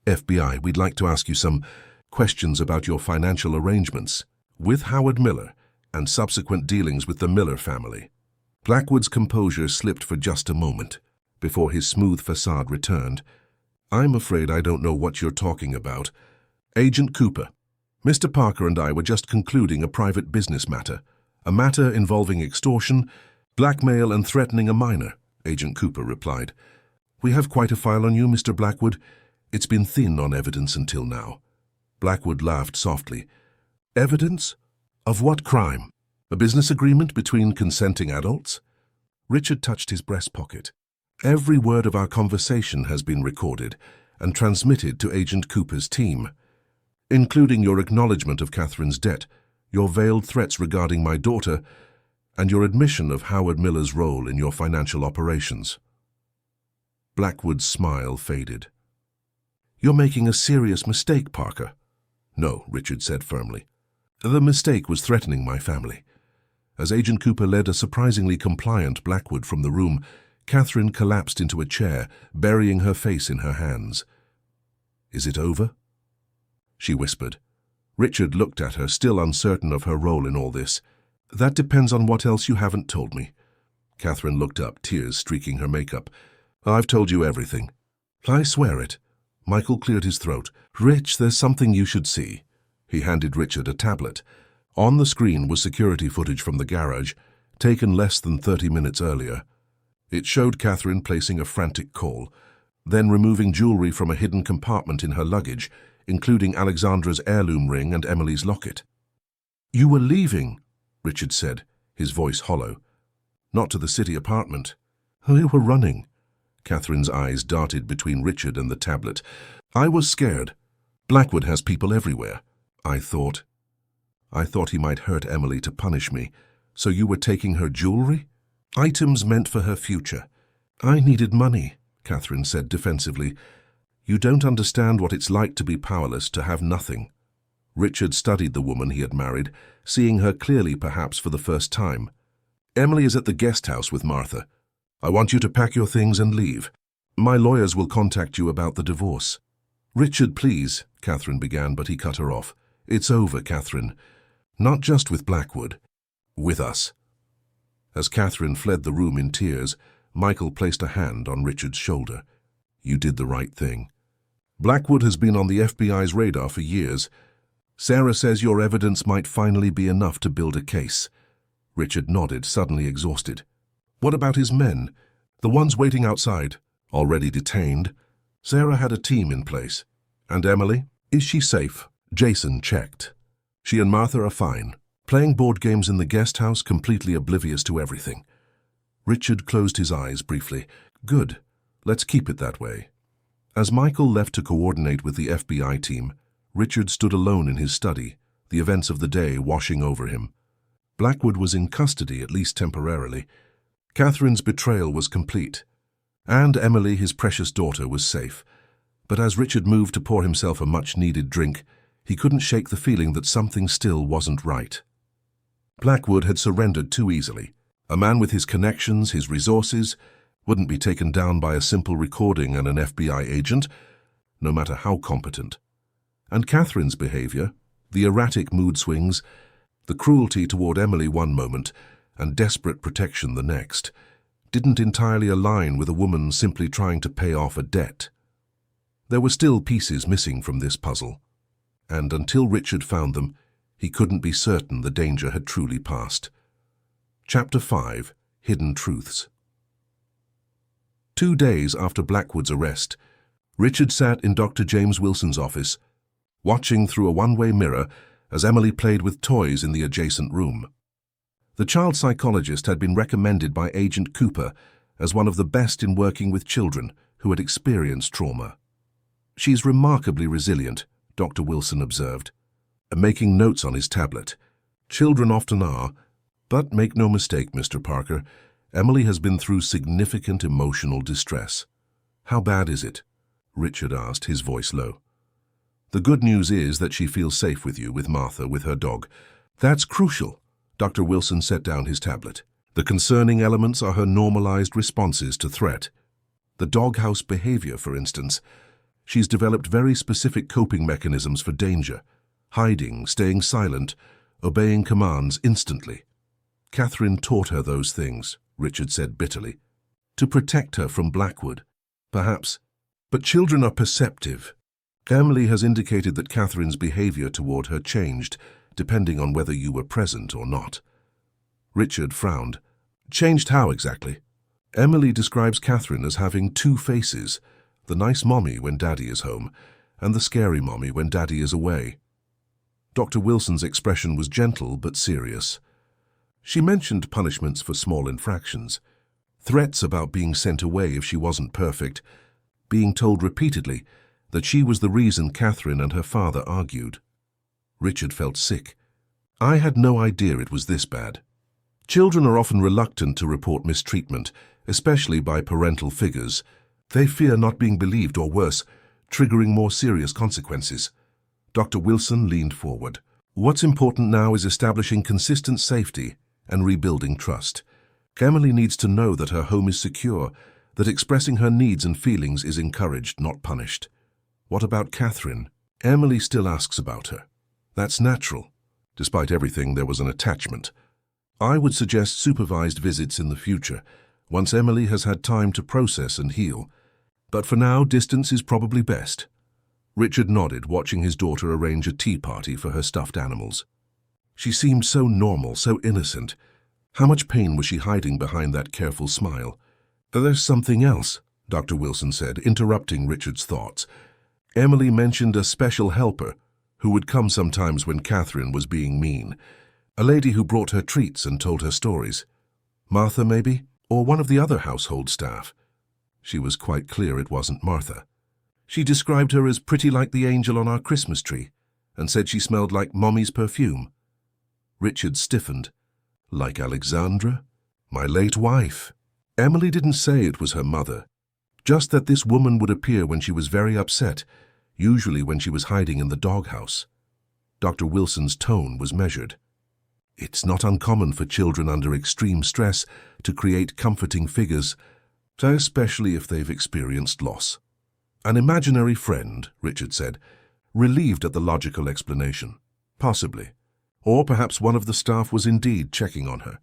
FBI, we'd like to ask you some questions about your financial arrangements with Howard Miller and subsequent dealings with the Miller family. Blackwood's composure slipped for just a moment before his smooth facade returned. I'm afraid I don't know what you're talking about. Agent Cooper, Mr. Parker and I were just concluding a private business matter, a matter involving extortion, blackmail and threatening a minor, Agent Cooper replied. We have quite a file on you, Mr. Blackwood. It's been thin on evidence until now. Blackwood laughed softly. Evidence? Of what crime? A business agreement between consenting adults? Richard touched his breast pocket. Every word of our conversation has been recorded and transmitted to Agent Cooper's team, including your acknowledgement of Catherine's debt, your veiled threats regarding my daughter, and your admission of Howard Miller's role in your financial operations. Blackwood's smile faded. You're making a serious mistake, Parker. No, Richard said firmly. The mistake was threatening my family. As Agent Cooper led a surprisingly compliant Blackwood from the room, Catherine collapsed into a chair, burying her face in her hands. Is it over? She whispered. Richard looked at her, still uncertain of her role in all this. That depends on what else you haven't told me. Catherine looked up, tears streaking her makeup. I've told you everything. I swear it. Michael cleared his throat. Rich, there's something you should see. He handed Richard a tablet. On the screen was security footage from the garage, taken less than 30 minutes earlier. It showed Catherine placing a frantic call, then removing jewelry from a hidden compartment in her luggage, including Alexandra's heirloom ring and Emily's locket. You were leaving, Richard said, his voice hollow. Not to the city apartment. We were running. Catherine's eyes darted between Richard and the tablet. I was scared. Blackwood has people everywhere. I thought he might hurt Emily to punish me. So you were taking her jewelry? Items meant for her future. I needed money, Catherine said defensively. You don't understand what it's like to be powerless, to have nothing. Richard studied the woman he had married, seeing her clearly perhaps for the first time. Emily is at the guest house with Martha. I want you to pack your things and leave. My lawyers will contact you about the divorce. Richard, please, Catherine began, but he cut her off. It's over, Catherine. Not just with Blackwood. With us. As Catherine fled the room in tears, Michael placed a hand on Richard's shoulder. You did the right thing. Blackwood has been on the FBI's radar for years. Sarah says your evidence might finally be enough to build a case. Richard nodded, suddenly exhausted. What about his men? The ones waiting outside, already detained? Sarah had a team in place. And Emily? Is she safe? Jason checked. She and Martha are fine, playing board games in the guest house, completely oblivious to everything. Richard closed his eyes briefly. Good. Let's keep it that way. As Michael left to coordinate with the FBI team, Richard stood alone in his study, the events of the day washing over him. Blackwood was in custody, at least temporarily. Catherine's betrayal was complete. And Emily, his precious daughter, was safe. But as Richard moved to pour himself a much-needed drink, he couldn't shake the feeling that something still wasn't right. Blackwood had surrendered too easily. A man with his connections, his resources, wouldn't be taken down by a simple recording and an FBI agent, no matter how competent. And Catherine's behavior, the erratic mood swings, the cruelty toward Emily one moment and desperate protection the next, didn't entirely align with a woman simply trying to pay off a debt. There were still pieces missing from this puzzle, and until Richard found them, he couldn't be certain the danger had truly passed. Chapter 5: Hidden Truths. 2 days after Blackwood's arrest, Richard sat in Dr. James Wilson's office, watching through a one-way mirror as Emily played with toys in the adjacent room. The child psychologist had been recommended by Agent Cooper as one of the best in working with children who had experienced trauma. She's remarkably resilient, Dr. Wilson observed, making notes on his tablet. Children often are, but make no mistake, Mr. Parker, Emily has been through significant emotional distress. How bad is it? Richard asked, his voice low. The good news is that she feels safe with you, with Martha, with her dog. That's crucial. Dr. Wilson set down his tablet. The concerning elements are her normalized responses to threat. The doghouse behavior, for instance. She's developed very specific coping mechanisms for danger. Hiding, staying silent, obeying commands instantly. Catherine taught her those things, Richard said bitterly. To protect her from Blackwood, perhaps. But children are perceptive. Emily has indicated that Catherine's behavior toward her changed, depending on whether you were present or not. Richard frowned. Changed how exactly? Emily describes Catherine as having 2 faces, the nice mommy when Daddy is home, and the scary mommy when Daddy is away. Dr. Wilson's expression was gentle but serious. She mentioned punishments for small infractions, threats about being sent away if she wasn't perfect, being told repeatedly that she was the reason Catherine and her father argued. Richard felt sick. I had no idea it was this bad. Children are often reluctant to report mistreatment, especially by parental figures. They fear not being believed or worse, triggering more serious consequences. Dr. Wilson leaned forward. What's important now is establishing consistent safety and rebuilding trust. Emily needs to know that her home is secure, that expressing her needs and feelings is encouraged, not punished. What about Catherine? Emily still asks about her. That's natural. Despite everything, there was an attachment. I would suggest supervised visits in the future, once Emily has had time to process and heal. But for now, distance is probably best. Richard nodded, watching his daughter arrange a tea party for her stuffed animals. She seemed so normal, so innocent. How much pain was she hiding behind that careful smile? There's something else, Dr. Wilson said, interrupting Richard's thoughts. Emily mentioned a special helper who would come sometimes when Catherine was being mean. A lady who brought her treats and told her stories. Martha, maybe? Or one of the other household staff. She was quite clear it wasn't Martha. She described her as pretty like the angel on our Christmas tree and said she smelled like Mommy's perfume. Richard stiffened. Like Alexandra? My late wife. Emily didn't say it was her mother. Just that this woman would appear when she was very upset, usually when she was hiding in the doghouse. Dr. Wilson's tone was measured. It's not uncommon for children under extreme stress to create comforting figures, especially if they've experienced loss. An imaginary friend, Richard said, relieved at the logical explanation. Possibly. Or perhaps one of the staff was indeed checking on her.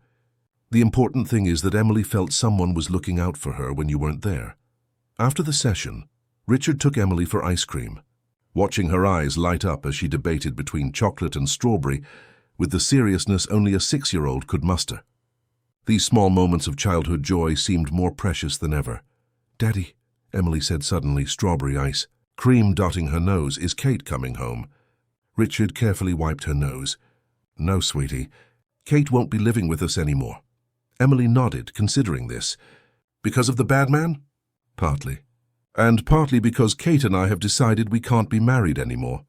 The important thing is that Emily felt someone was looking out for her when you weren't there. After the session, Richard took Emily for ice cream, watching her eyes light up as she debated between chocolate and strawberry with the seriousness only a 6-year-old could muster. These small moments of childhood joy seemed more precious than ever. "Daddy," Emily said suddenly, "strawberry ice." Cream dotting her nose. "Is Kate coming home?" Richard carefully wiped her nose. "No, sweetie. Kate won't be living with us anymore." Emily nodded, considering this. "Because of the bad man?" "Partly. And partly because Kate and I have decided we can't be married anymore."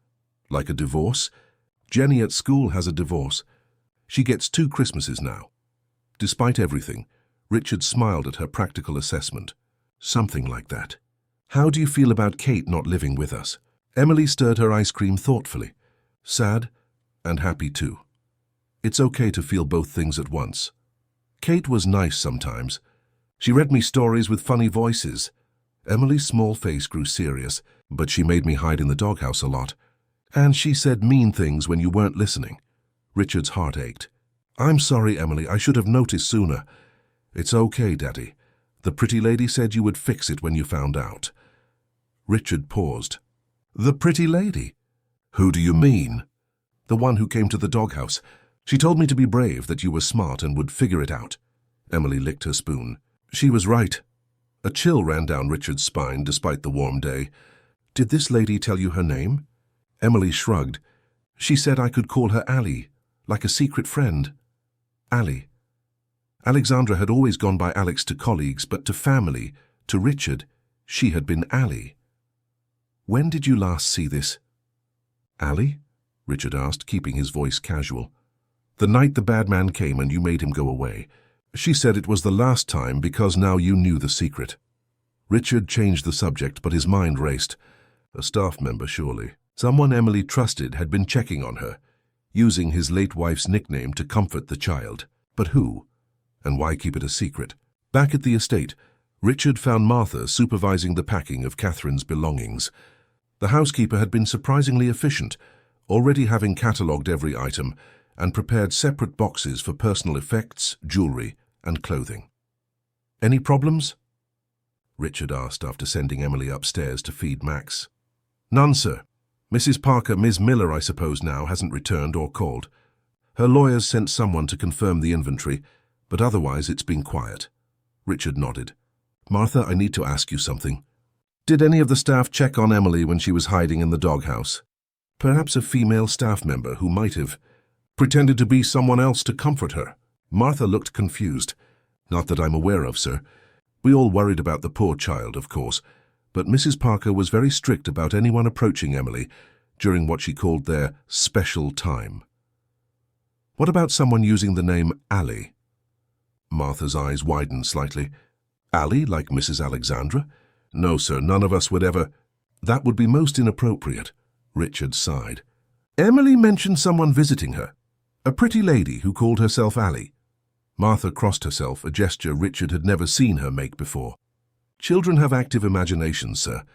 "Like a divorce?" "Jenny at school has a divorce. She gets 2 Christmases now." Despite everything, Richard smiled at her practical assessment. "Something like that. How do you feel about Kate not living with us?" Emily stirred her ice cream thoughtfully. "Sad and happy too. It's okay to feel both things at once. Kate was nice sometimes. She read me stories with funny voices." Emily's small face grew serious. "But she made me hide in the doghouse a lot. And she said mean things when you weren't listening." Richard's heart ached. "I'm sorry, Emily. I should have noticed sooner." "It's okay, Daddy. The pretty lady said you would fix it when you found out." Richard paused. "The pretty lady? Who do you mean?" "The one who came to the doghouse. She told me to be brave, that you were smart and would figure it out." Emily licked her spoon. She was right. A chill ran down Richard's spine despite the warm day. "Did this lady tell you her name?" Emily shrugged. "She said I could call her Allie, like a secret friend." Allie. Alexandra had always gone by Alex to colleagues, but to family, to Richard, she had been Allie. "When did you last see this?" "Allie?" Richard asked, keeping his voice casual. "The night the bad man came and you made him go away. She said it was the last time because now you knew the secret." Richard changed the subject, but his mind raced. A staff member, surely. Someone Emily trusted had been checking on her, using his late wife's nickname to comfort the child. But who? And why keep it a secret? Back at the estate, Richard found Martha supervising the packing of Catherine's belongings. The housekeeper had been surprisingly efficient, already having catalogued every item and prepared separate boxes for personal effects, jewelry, and clothing. "Any problems?" Richard asked after sending Emily upstairs to feed Max. "None, sir. Mrs. Parker, Ms. Miller, I suppose now, hasn't returned or called. Her lawyers sent someone to confirm the inventory, but otherwise it's been quiet." Richard nodded. "Martha, I need to ask you something. Did any of the staff check on Emily when she was hiding in the doghouse? Perhaps a female staff member who might have pretended to be someone else to comfort her." Martha looked confused. "Not that I'm aware of, sir. We all worried about the poor child, of course, but Mrs. Parker was very strict about anyone approaching Emily during what she called their special time." "What about someone using the name Allie?" Martha's eyes widened slightly. "Allie, like Mrs. Alexandra? No, sir, none of us would ever—" "That would be most inappropriate," Richard sighed. "Emily mentioned someone visiting her, a pretty lady who called herself Allie." Martha crossed herself, a gesture Richard had never seen her make before. "Children have active imaginations, sir,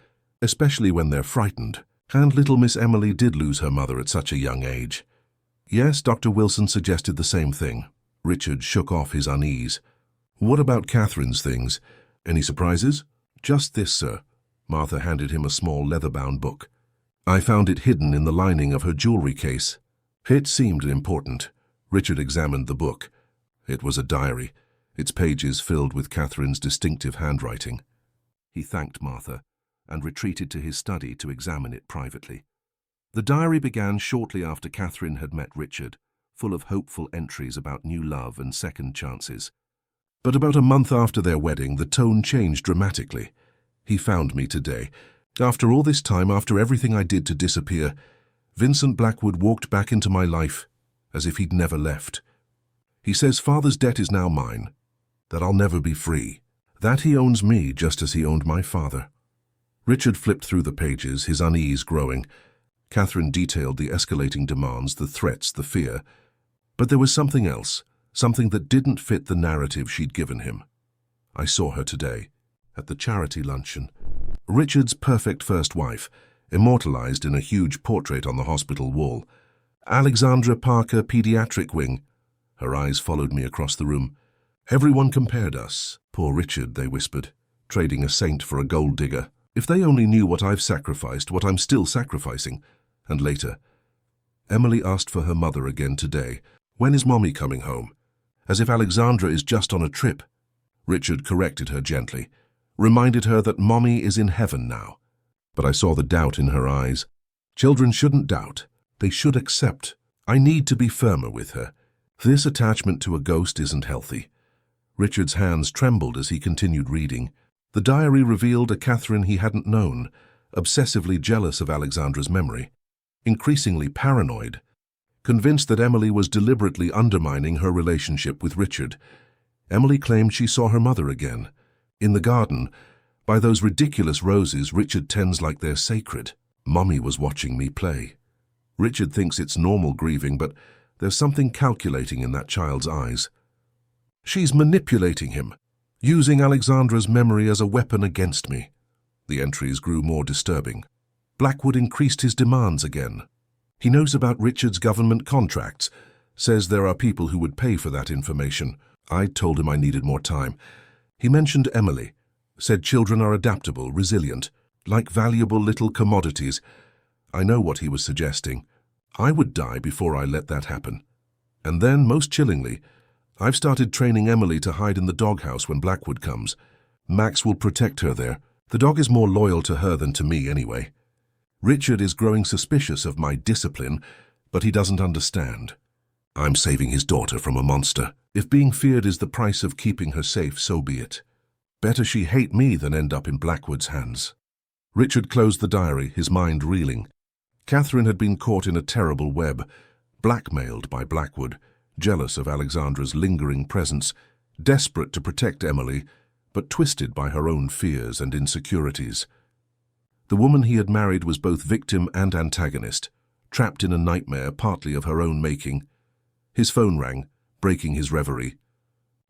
especially when they're frightened, and little Miss Emily did lose her mother at such a young age." "Yes, Dr. Wilson suggested the same thing." Richard shook off his unease. "What about Catherine's things? Any surprises?" "Just this, sir." Martha handed him a small leather-bound book. "I found it hidden in the lining of her jewelry case." It seemed important. Richard examined the book. It was a diary, its pages filled with Catherine's distinctive handwriting. He thanked Martha and retreated to his study to examine it privately. The diary began shortly after Catherine had met Richard, full of hopeful entries about new love and second chances. But about a month after their wedding, the tone changed dramatically. "He found me today. After all this time, after everything I did to disappear, Vincent Blackwood walked back into my life as if he'd never left. He says father's debt is now mine, that I'll never be free, that he owns me just as he owned my father." Richard flipped through the pages, his unease growing. Catherine detailed the escalating demands, the threats, the fear. But there was something else, something that didn't fit the narrative she'd given him. "I saw her today," at the charity luncheon. Richard's perfect first wife, immortalized in a huge portrait on the hospital wall. Alexandra Parker, pediatric wing. Her eyes followed me across the room. Everyone compared us. Poor Richard, they whispered, trading a saint for a gold digger. If they only knew what I've sacrificed, what I'm still sacrificing. And later, Emily asked for her mother again today. When is Mommy coming home? As if Alexandra is just on a trip. Richard corrected her gently, reminded her that Mommy is in heaven now. But I saw the doubt in her eyes. Children shouldn't doubt. They should accept. I need to be firmer with her. This attachment to a ghost isn't healthy. Richard's hands trembled as he continued reading. The diary revealed a Catherine he hadn't known, obsessively jealous of Alexandra's memory, increasingly paranoid, convinced that Emily was deliberately undermining her relationship with Richard. Emily claimed she saw her mother again, in the garden, by those ridiculous roses Richard tends like they're sacred. Mommy was watching me play. Richard thinks it's normal grieving, but there's something calculating in that child's eyes. She's manipulating him, using Alexandra's memory as a weapon against me. The entries grew more disturbing. Blackwood increased his demands again. He knows about Richard's government contracts, says there are people who would pay for that information. I told him I needed more time. He mentioned Emily, said children are adaptable, resilient, like valuable little commodities. I know what he was suggesting. I would die before I let that happen. And then, most chillingly, I've started training Emily to hide in the doghouse when Blackwood comes. Max will protect her there. The dog is more loyal to her than to me anyway. Richard is growing suspicious of my discipline, but he doesn't understand. I'm saving his daughter from a monster. If being feared is the price of keeping her safe, so be it. Better she hate me than end up in Blackwood's hands. Richard closed the diary, his mind reeling. Catherine had been caught in a terrible web, blackmailed by Blackwood, jealous of Alexandra's lingering presence, desperate to protect Emily, but twisted by her own fears and insecurities. The woman he had married was both victim and antagonist, trapped in a nightmare partly of her own making. His phone rang, breaking his reverie.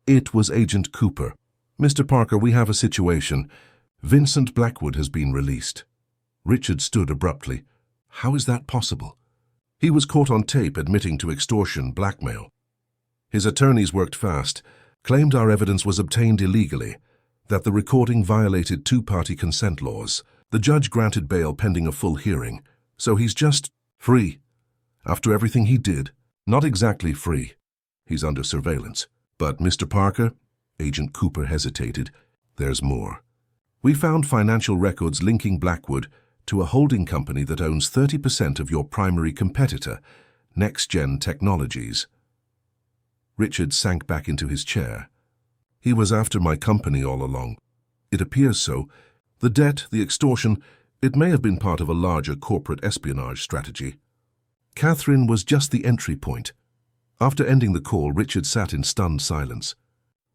It was Agent Cooper. "Mr. Parker, we have a situation. Vincent Blackwood has been released." Richard stood abruptly. How is that possible? He was caught on tape admitting to extortion, blackmail. His attorneys worked fast, claimed our evidence was obtained illegally, that the recording violated two-party consent laws. The judge granted bail pending a full hearing, so he's just free. After everything he did, not exactly free. He's under surveillance. But, Mr. Parker, Agent Cooper hesitated, there's more. We found financial records linking Blackwood to a holding company that owns 30% of your primary competitor, Next Gen Technologies. Richard sank back into his chair. He was after my company all along. It appears so. The debt, the extortion, it may have been part of a larger corporate espionage strategy. Catherine was just the entry point. After ending the call, Richard sat in stunned silence.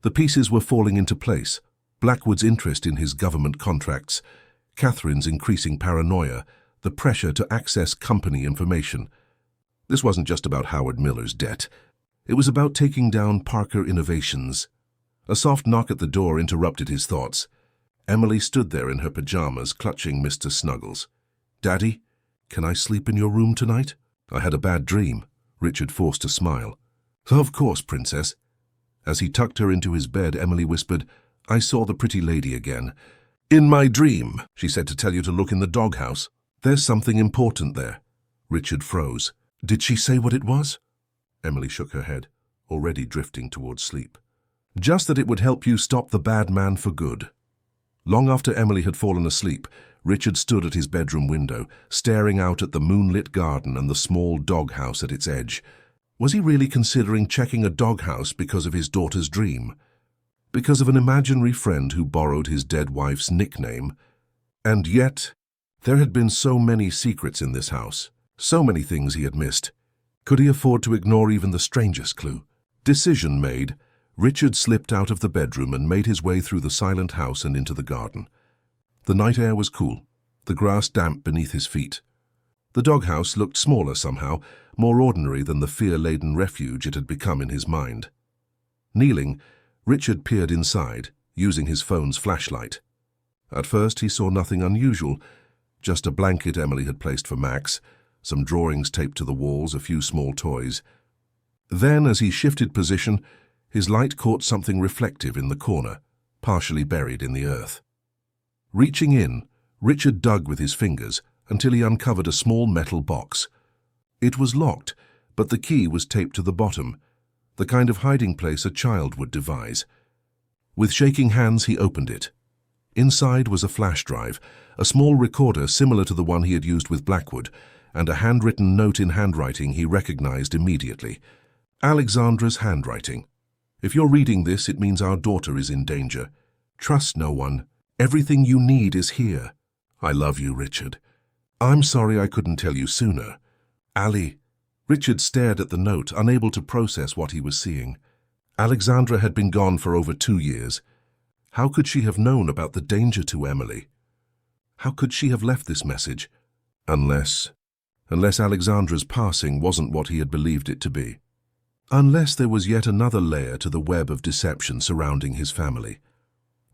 The pieces were falling into place. Blackwood's interest in his government contracts, Catherine's increasing paranoia, the pressure to access company information. This wasn't just about Howard Miller's debt. It was about taking down Parker Innovations. A soft knock at the door interrupted his thoughts. Emily stood there in her pajamas, clutching Mr. Snuggles. "Daddy, can I sleep in your room tonight?" "I had a bad dream." Richard forced a smile. "Of course, Princess." As he tucked her into his bed, Emily whispered, "I saw the pretty lady again." "In my dream," she said, "to tell you to look in the doghouse." "There's something important there." Richard froze. "Did she say what it was?" Emily shook her head, already drifting towards sleep. "Just that it would help you stop the bad man for good." Long after Emily had fallen asleep, Richard stood at his bedroom window, staring out at the moonlit garden and the small doghouse at its edge. Was he really considering checking a doghouse because of his daughter's dream? Because of an imaginary friend who borrowed his dead wife's nickname? And yet, there had been so many secrets in this house, so many things he had missed. Could he afford to ignore even the strangest clue? Decision made, Richard slipped out of the bedroom and made his way through the silent house and into the garden. The night air was cool, the grass damp beneath his feet. The doghouse looked smaller somehow, more ordinary than the fear-laden refuge it had become in his mind. Kneeling, Richard peered inside, using his phone's flashlight. At first he saw nothing unusual, just a blanket Emily had placed for Max, some drawings taped to the walls, a few small toys. Then, as he shifted position, his light caught something reflective in the corner, partially buried in the earth. Reaching in, Richard dug with his fingers until he uncovered a small metal box. It was locked, but the key was taped to the bottom, the kind of hiding place a child would devise. With shaking hands, he opened it. Inside was a flash drive, a small recorder similar to the one he had used with Blackwood, and a handwritten note in handwriting he recognized immediately. Alexandra's handwriting. "If you're reading this, it means our daughter is in danger. Trust no one. Everything you need is here. I love you, Richard. I'm sorry I couldn't tell you sooner. Ali." Richard stared at the note, unable to process what he was seeing. Alexandra had been gone for over 2 years. How could she have known about the danger to Emily? How could she have left this message? Unless Alexandra's passing wasn't what he had believed it to be. Unless there was yet another layer to the web of deception surrounding his family.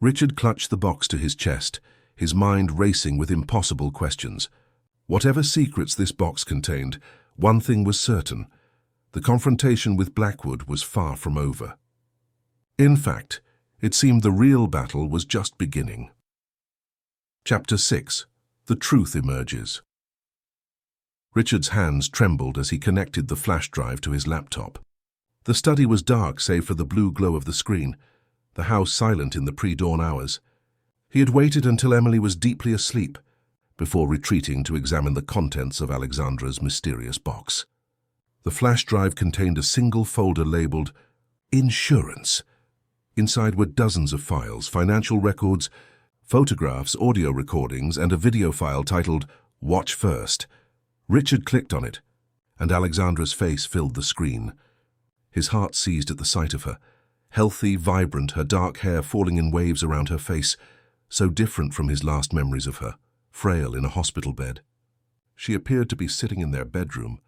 Richard clutched the box to his chest, his mind racing with impossible questions. Whatever secrets this box contained, one thing was certain: the confrontation with Blackwood was far from over. In fact, it seemed the real battle was just beginning. Chapter 6. The Truth Emerges. Richard's hands trembled as he connected the flash drive to his laptop. The study was dark save for the blue glow of the screen, the house silent in the pre-dawn hours. He had waited until Emily was deeply asleep before retreating to examine the contents of Alexandra's mysterious box. The flash drive contained a single folder labeled Insurance. Inside were dozens of files, financial records, photographs, audio recordings, and a video file titled Watch First. Richard clicked on it, and Alexandra's face filled the screen. His heart seized at the sight of her, healthy, vibrant, her dark hair falling in waves around her face, so different from his last memories of her, frail in a hospital bed. She appeared to be sitting in their bedroom,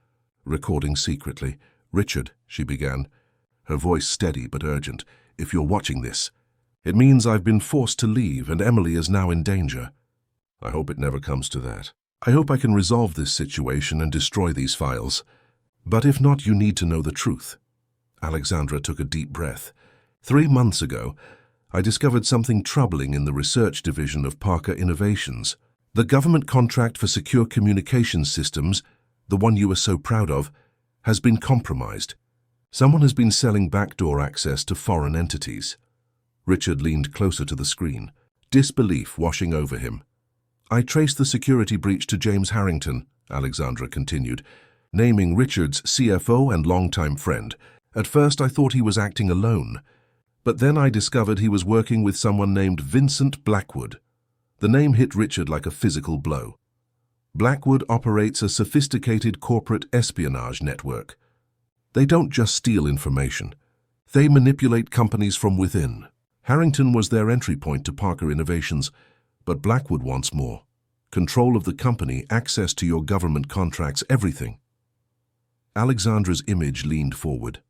recording secretly. "Richard," she began, her voice steady but urgent, "if you're watching this, it means I've been forced to leave and Emily is now in danger. I hope it never comes to that. I hope I can resolve this situation and destroy these files. But if not, you need to know the truth." Alexandra took a deep breath. 3 months ago, I discovered something troubling in the research division of Parker Innovations. The government contract for secure communications systems, the one you were so proud of, has been compromised. Someone has been selling backdoor access to foreign entities. Richard leaned closer to the screen, disbelief washing over him. "I traced the security breach to James Harrington," Alexandra continued, naming Richard's CFO and longtime friend. "At first I thought he was acting alone, but then I discovered he was working with someone named Vincent Blackwood." The name hit Richard like a physical blow. Blackwood operates a sophisticated corporate espionage network. They don't just steal information. They manipulate companies from within. Harrington was their entry point to Parker Innovations, but Blackwood wants more. Control of the company, access to your government contracts, everything. Alexandra's image leaned forward.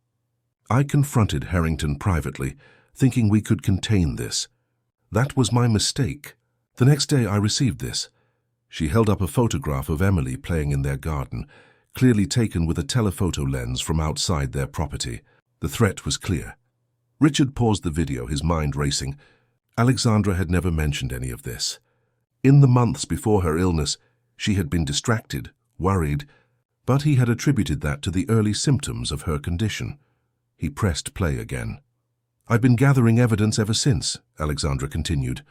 "I confronted Harrington privately, thinking we could contain this. That was my mistake. The next day I received this." She held up a photograph of Emily playing in their garden, clearly taken with a telephoto lens from outside their property. The threat was clear. Richard paused the video, his mind racing. Alexandra had never mentioned any of this. In the months before her illness, she had been distracted, worried, but he had attributed that to the early symptoms of her condition. He pressed play again. "I've been gathering evidence ever since," Alexandra continued.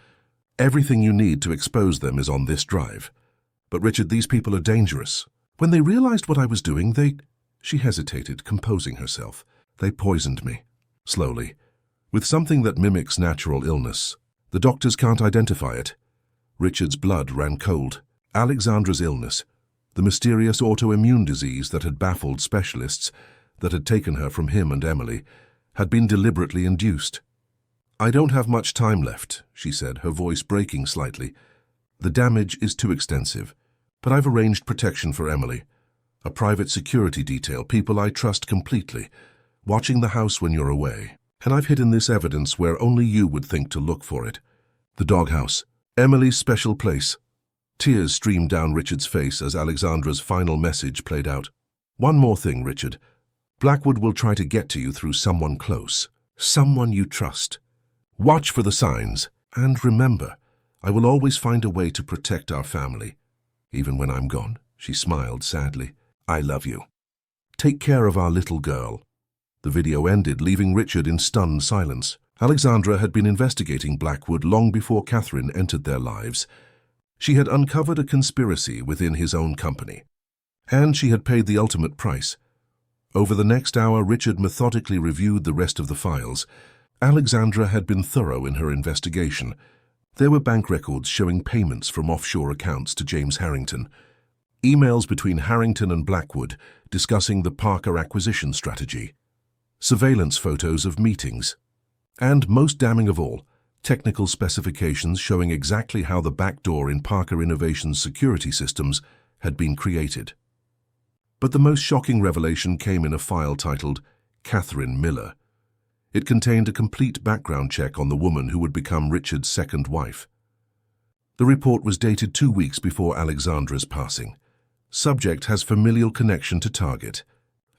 "Everything you need to expose them is on this drive. But Richard, these people are dangerous. When they realized what I was doing, She hesitated, composing herself. "They poisoned me, slowly, with something that mimics natural illness. The doctors can't identify it." Richard's blood ran cold. Alexandra's illness, the mysterious autoimmune disease that had baffled specialists, that had taken her from him and Emily, had been deliberately induced. "I don't have much time left," she said, her voice breaking slightly. "The damage is too extensive, but I've arranged protection for Emily. A private security detail, people I trust completely, watching the house when you're away. And I've hidden this evidence where only you would think to look for it. The Doghouse, Emily's special place. Tears streamed down Richard's face as Alexandra's final message played out. One more thing, Richard. Blackwood will try to get to you through someone close, someone you trust. Watch for the signs, and remember, I will always find a way to protect our family. Even when I'm gone, she smiled sadly. I love you. Take care of our little girl. The video ended, leaving Richard in stunned silence. Alexandra had been investigating Blackwood long before Catherine entered their lives. She had uncovered a conspiracy within his own company, and she had paid the ultimate price. Over the next hour, Richard methodically reviewed the rest of the files. Alexandra had been thorough in her investigation. There were bank records showing payments from offshore accounts to James Harrington, emails between Harrington and Blackwood discussing the Parker acquisition strategy, surveillance photos of meetings, and, most damning of all, technical specifications showing exactly how the backdoor in Parker Innovations' security systems had been created. But the most shocking revelation came in a file titled Catherine Miller. It contained a complete background check on the woman who would become Richard's second wife. The report was dated 2 weeks before Alexandra's passing. Subject has familial connection to target.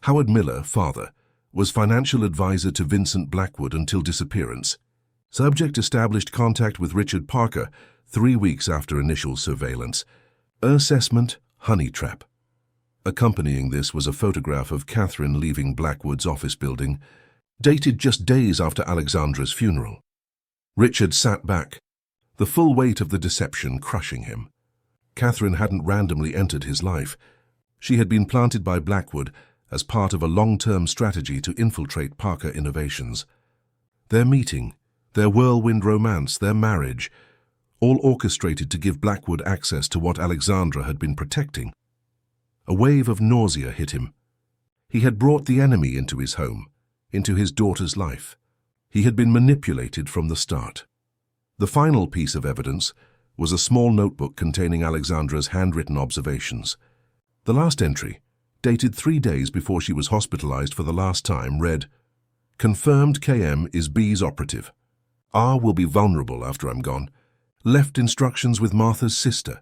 Howard Miller, father, was financial advisor to Vincent Blackwood until disappearance. Subject established contact with Richard Parker 3 weeks after initial surveillance. Assessment, honey trap. Accompanying this was a photograph of Catherine leaving Blackwood's office building, dated just days after Alexandra's funeral. Richard sat back, the full weight of the deception crushing him. Catherine hadn't randomly entered his life. She had been planted by Blackwood as part of a long-term strategy to infiltrate Parker Innovations. Their meeting, their whirlwind romance, their marriage, all orchestrated to give Blackwood access to what Alexandra had been protecting. A wave of nausea hit him. He had brought the enemy into his home, into his daughter's life. He had been manipulated from the start. The final piece of evidence was a small notebook containing Alexandra's handwritten observations. The last entry, dated 3 days before she was hospitalized for the last time, read, "Confirmed KM is B's operative. R will be vulnerable after I'm gone. Left instructions with Martha's sister.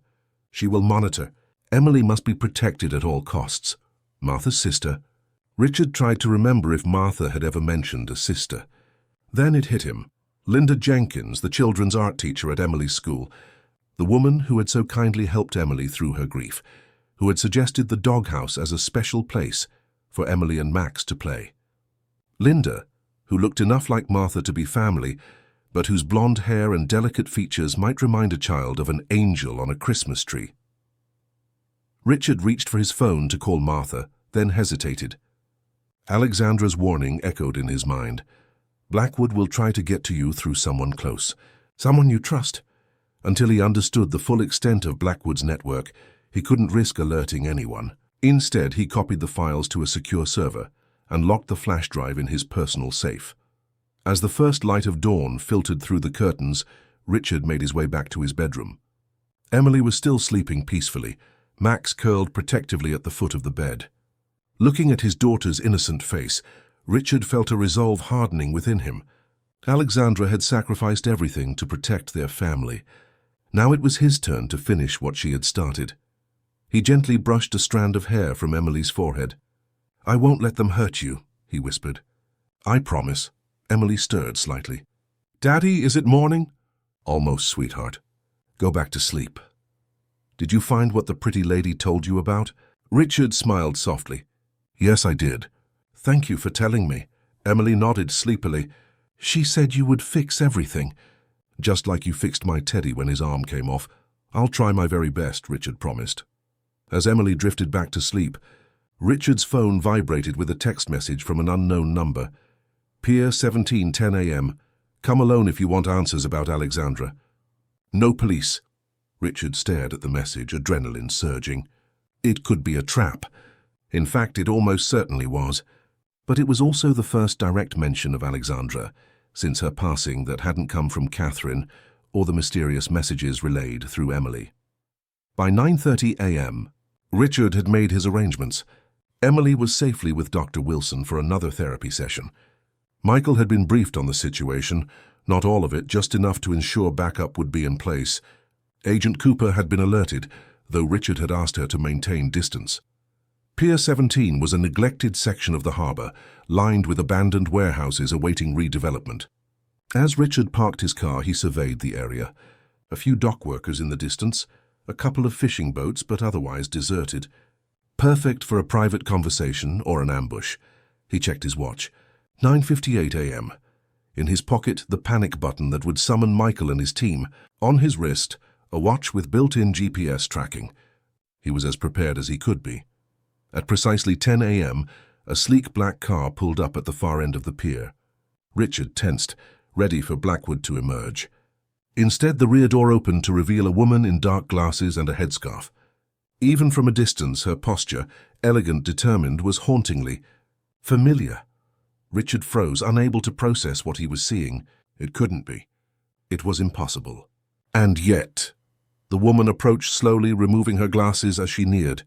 She will monitor. Emily must be protected at all costs." Martha's sister? Richard tried to remember if Martha had ever mentioned a sister. Then it hit him. Linda Jenkins, the children's art teacher at Emily's school, the woman who had so kindly helped Emily through her grief, who had suggested the Doghouse as a special place for Emily and Max to play. Linda, who looked enough like Martha to be family, but whose blonde hair and delicate features might remind a child of an angel on a Christmas tree. Richard reached for his phone to call Martha, then hesitated. Alexandra's warning echoed in his mind. Blackwood will try to get to you through someone close, someone you trust. Until he understood the full extent of Blackwood's network, he couldn't risk alerting anyone. Instead, he copied the files to a secure server and locked the flash drive in his personal safe. As the first light of dawn filtered through the curtains, Richard made his way back to his bedroom. Emily was still sleeping peacefully, Max curled protectively at the foot of the bed. Looking at his daughter's innocent face, Richard felt a resolve hardening within him. Alexandra had sacrificed everything to protect their family. Now it was his turn to finish what she had started. He gently brushed a strand of hair from Emily's forehead. "I won't let them hurt you," he whispered. "I promise." Emily stirred slightly. "Daddy, is it morning?" "Almost, sweetheart. Go back to sleep." "Did you find what the pretty lady told you about?" Richard smiled softly. "Yes, I did. Thank you for telling me." Emily nodded sleepily. "She said you would fix everything. Just like you fixed my teddy when his arm came off. I'll try my very best," Richard promised. As Emily drifted back to sleep, Richard's phone vibrated with a text message from an unknown number. "Pier 17, 10 a.m. Come alone if you want answers about Alexandra. No police." Richard stared at the message, adrenaline surging. It could be a trap. In fact, it almost certainly was. But it was also the first direct mention of Alexandra since her passing that hadn't come from Catherine or the mysterious messages relayed through Emily. By 9:30 a.m., Richard had made his arrangements. Emily was safely with Dr. Wilson for another therapy session. Michael had been briefed on the situation, not all of it, just enough to ensure backup would be in place, Agent Cooper had been alerted, though Richard had asked her to maintain distance. Pier 17 was a neglected section of the harbour, lined with abandoned warehouses awaiting redevelopment. As Richard parked his car, he surveyed the area. A few dock workers in the distance, a couple of fishing boats, but otherwise deserted. Perfect for a private conversation or an ambush. He checked his watch. 9:58 a.m. In his pocket, the panic button that would summon Michael and his team. On his wrist, a watch with built-in GPS tracking. He was as prepared as he could be. At precisely 10 a.m., a sleek black car pulled up at the far end of the pier. Richard tensed, ready for Blackwood to emerge. Instead, the rear door opened to reveal a woman in dark glasses and a headscarf. Even from a distance, her posture, elegant, determined, was hauntingly familiar. Richard froze, unable to process what he was seeing. It couldn't be. It was impossible. And yet, the woman approached slowly, removing her glasses as she neared.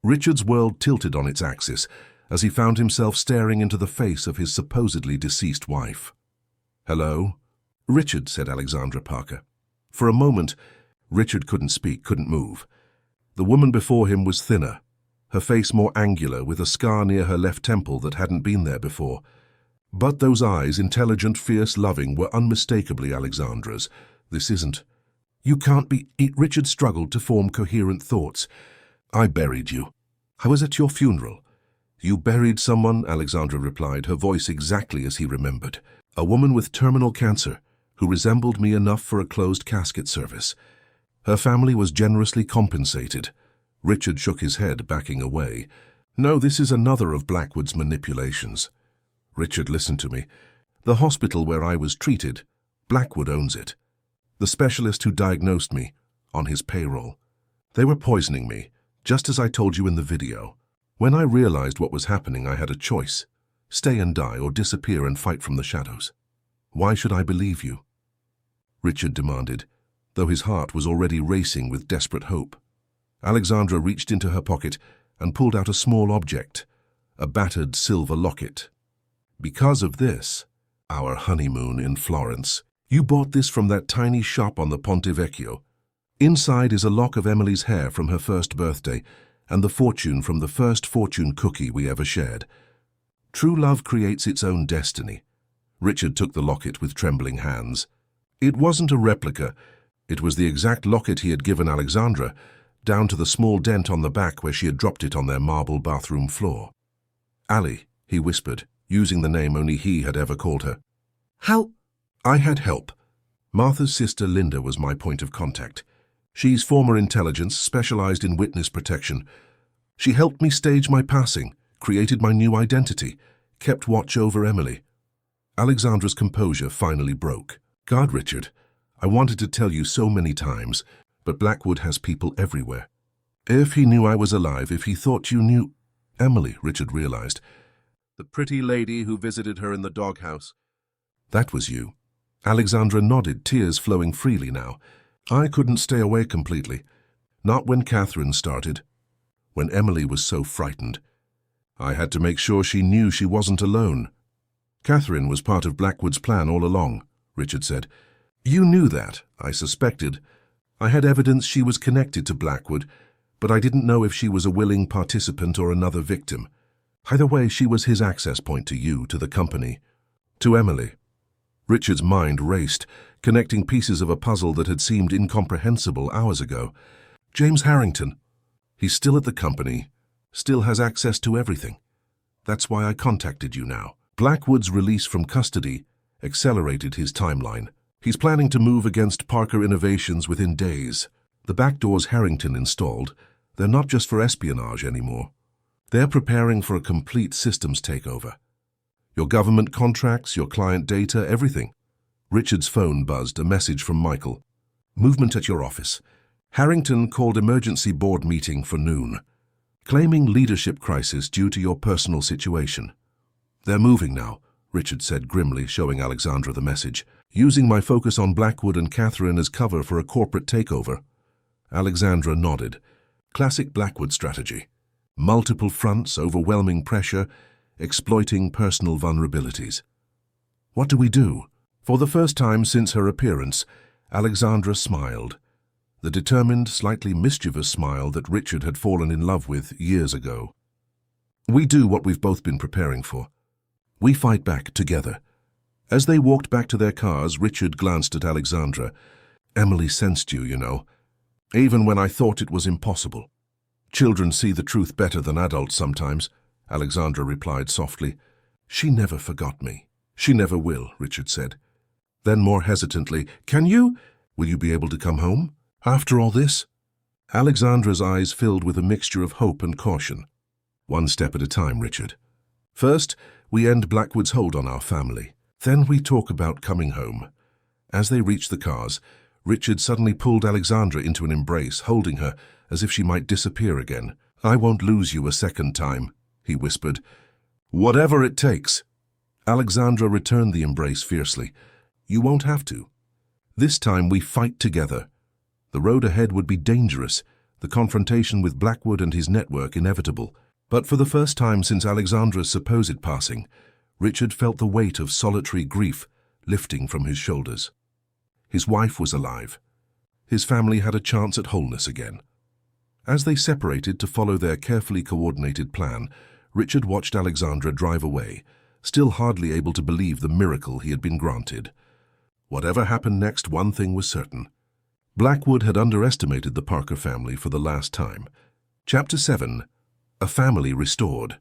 Richard's world tilted on its axis as he found himself staring into the face of his supposedly deceased wife. "Hello?" "Richard," said Alexandra Parker. For a moment, Richard couldn't speak, couldn't move. The woman before him was thinner, her face more angular, with a scar near her left temple that hadn't been there before. But those eyes, intelligent, fierce, loving, were unmistakably Alexandra's. "This isn't." "You can't be—" Richard struggled to form coherent thoughts. "I buried you. I was at your funeral." "You buried someone?" Alexandra replied, her voice exactly as he remembered. "A woman with terminal cancer, who resembled me enough for a closed casket service. Her family was generously compensated." Richard shook his head, backing away. "No, this is another of Blackwood's manipulations." "Richard, listen to me. The hospital where I was treated, Blackwood owns it. The specialist who diagnosed me, on his payroll. They were poisoning me, just as I told you in the video. When I realized what was happening, I had a choice. Stay and die, or disappear and fight from the shadows. Why should I believe you?" Richard demanded, though his heart was already racing with desperate hope. Alexandra reached into her pocket and pulled out a small object, a battered silver locket. "Because of this, our honeymoon in Florence. You bought this from that tiny shop on the Ponte Vecchio. Inside is a lock of Emily's hair from her first birthday, and the fortune from the first fortune cookie we ever shared. True love creates its own destiny." Richard took the locket with trembling hands. It wasn't a replica. It was the exact locket he had given Alexandra, down to the small dent on the back where she had dropped it on their marble bathroom floor. "Ali," he whispered, using the name only he had ever called her. "How?" "I had help. Martha's sister Linda was my point of contact. She's former intelligence, specialized in witness protection. She helped me stage my passing, created my new identity, kept watch over Emily." Alexandra's composure finally broke. "God, Richard, I wanted to tell you so many times, but Blackwood has people everywhere. If he knew I was alive, if he thought you knew—" "Emily," Richard realized. "The pretty lady who visited her in the doghouse. That was you." Alexandra nodded, tears flowing freely now. "I couldn't stay away completely. Not when Catherine started. When Emily was so frightened. I had to make sure she knew she wasn't alone." "Catherine was part of Blackwood's plan all along," Richard said. "You knew that, I suspected. I had evidence she was connected to Blackwood, but I didn't know if she was a willing participant or another victim. Either way, she was his access point to you, to the company, to Emily." Richard's mind raced, connecting pieces of a puzzle that had seemed incomprehensible hours ago. "James Harrington. He's still at the company, still has access to everything. That's why I contacted you now." Blackwood's release from custody accelerated his timeline. He's planning to move against Parker Innovations within days. The backdoors Harrington installed, they're not just for espionage anymore. They're preparing for a complete systems takeover. Your government contracts, your client data, everything. Richard's phone buzzed, a message from Michael. "Movement at your office. Harrington called emergency board meeting for noon, claiming leadership crisis due to your personal situation." "They're moving now," Richard said grimly, showing Alexandra the message. "Using my focus on Blackwood and Catherine as cover for a corporate takeover." Alexandra nodded. Classic Blackwood strategy. Multiple fronts, overwhelming pressure, exploiting personal vulnerabilities. "What do we do?" For the first time since her appearance, Alexandra smiled. the determined, slightly mischievous smile that Richard had fallen in love with years ago. We do what we've both been preparing for. We fight back together. As they walked back to their cars, Richard glanced at Alexandra. Emily sensed you, you know, even when I thought it was impossible. Children see the truth better than adults sometimes, Alexandra replied softly. She never forgot me. She never will, Richard said. Then more hesitantly, will you be able to come home? After all this? Alexandra's eyes filled with a mixture of hope and caution. One step at a time, Richard. First, we end Blackwood's hold on our family. Then we talk about coming home. As they reached the cars, Richard suddenly pulled Alexandra into an embrace, holding her as if she might disappear again. I won't lose you a second time, he whispered. Whatever it takes. Alexandra returned the embrace fiercely. You won't have to. This time we fight together. The road ahead would be dangerous, the confrontation with Blackwood and his network inevitable. But for the first time since Alexandra's supposed passing, Richard felt the weight of solitary grief lifting from his shoulders. His wife was alive. His family had a chance at wholeness again. As they separated to follow their carefully coordinated plan, Richard watched Alexandra drive away, still hardly able to believe the miracle he had been granted. Whatever happened next, one thing was certain. Blackwood had underestimated the Parker family for the last time. Chapter 7. A Family Restored.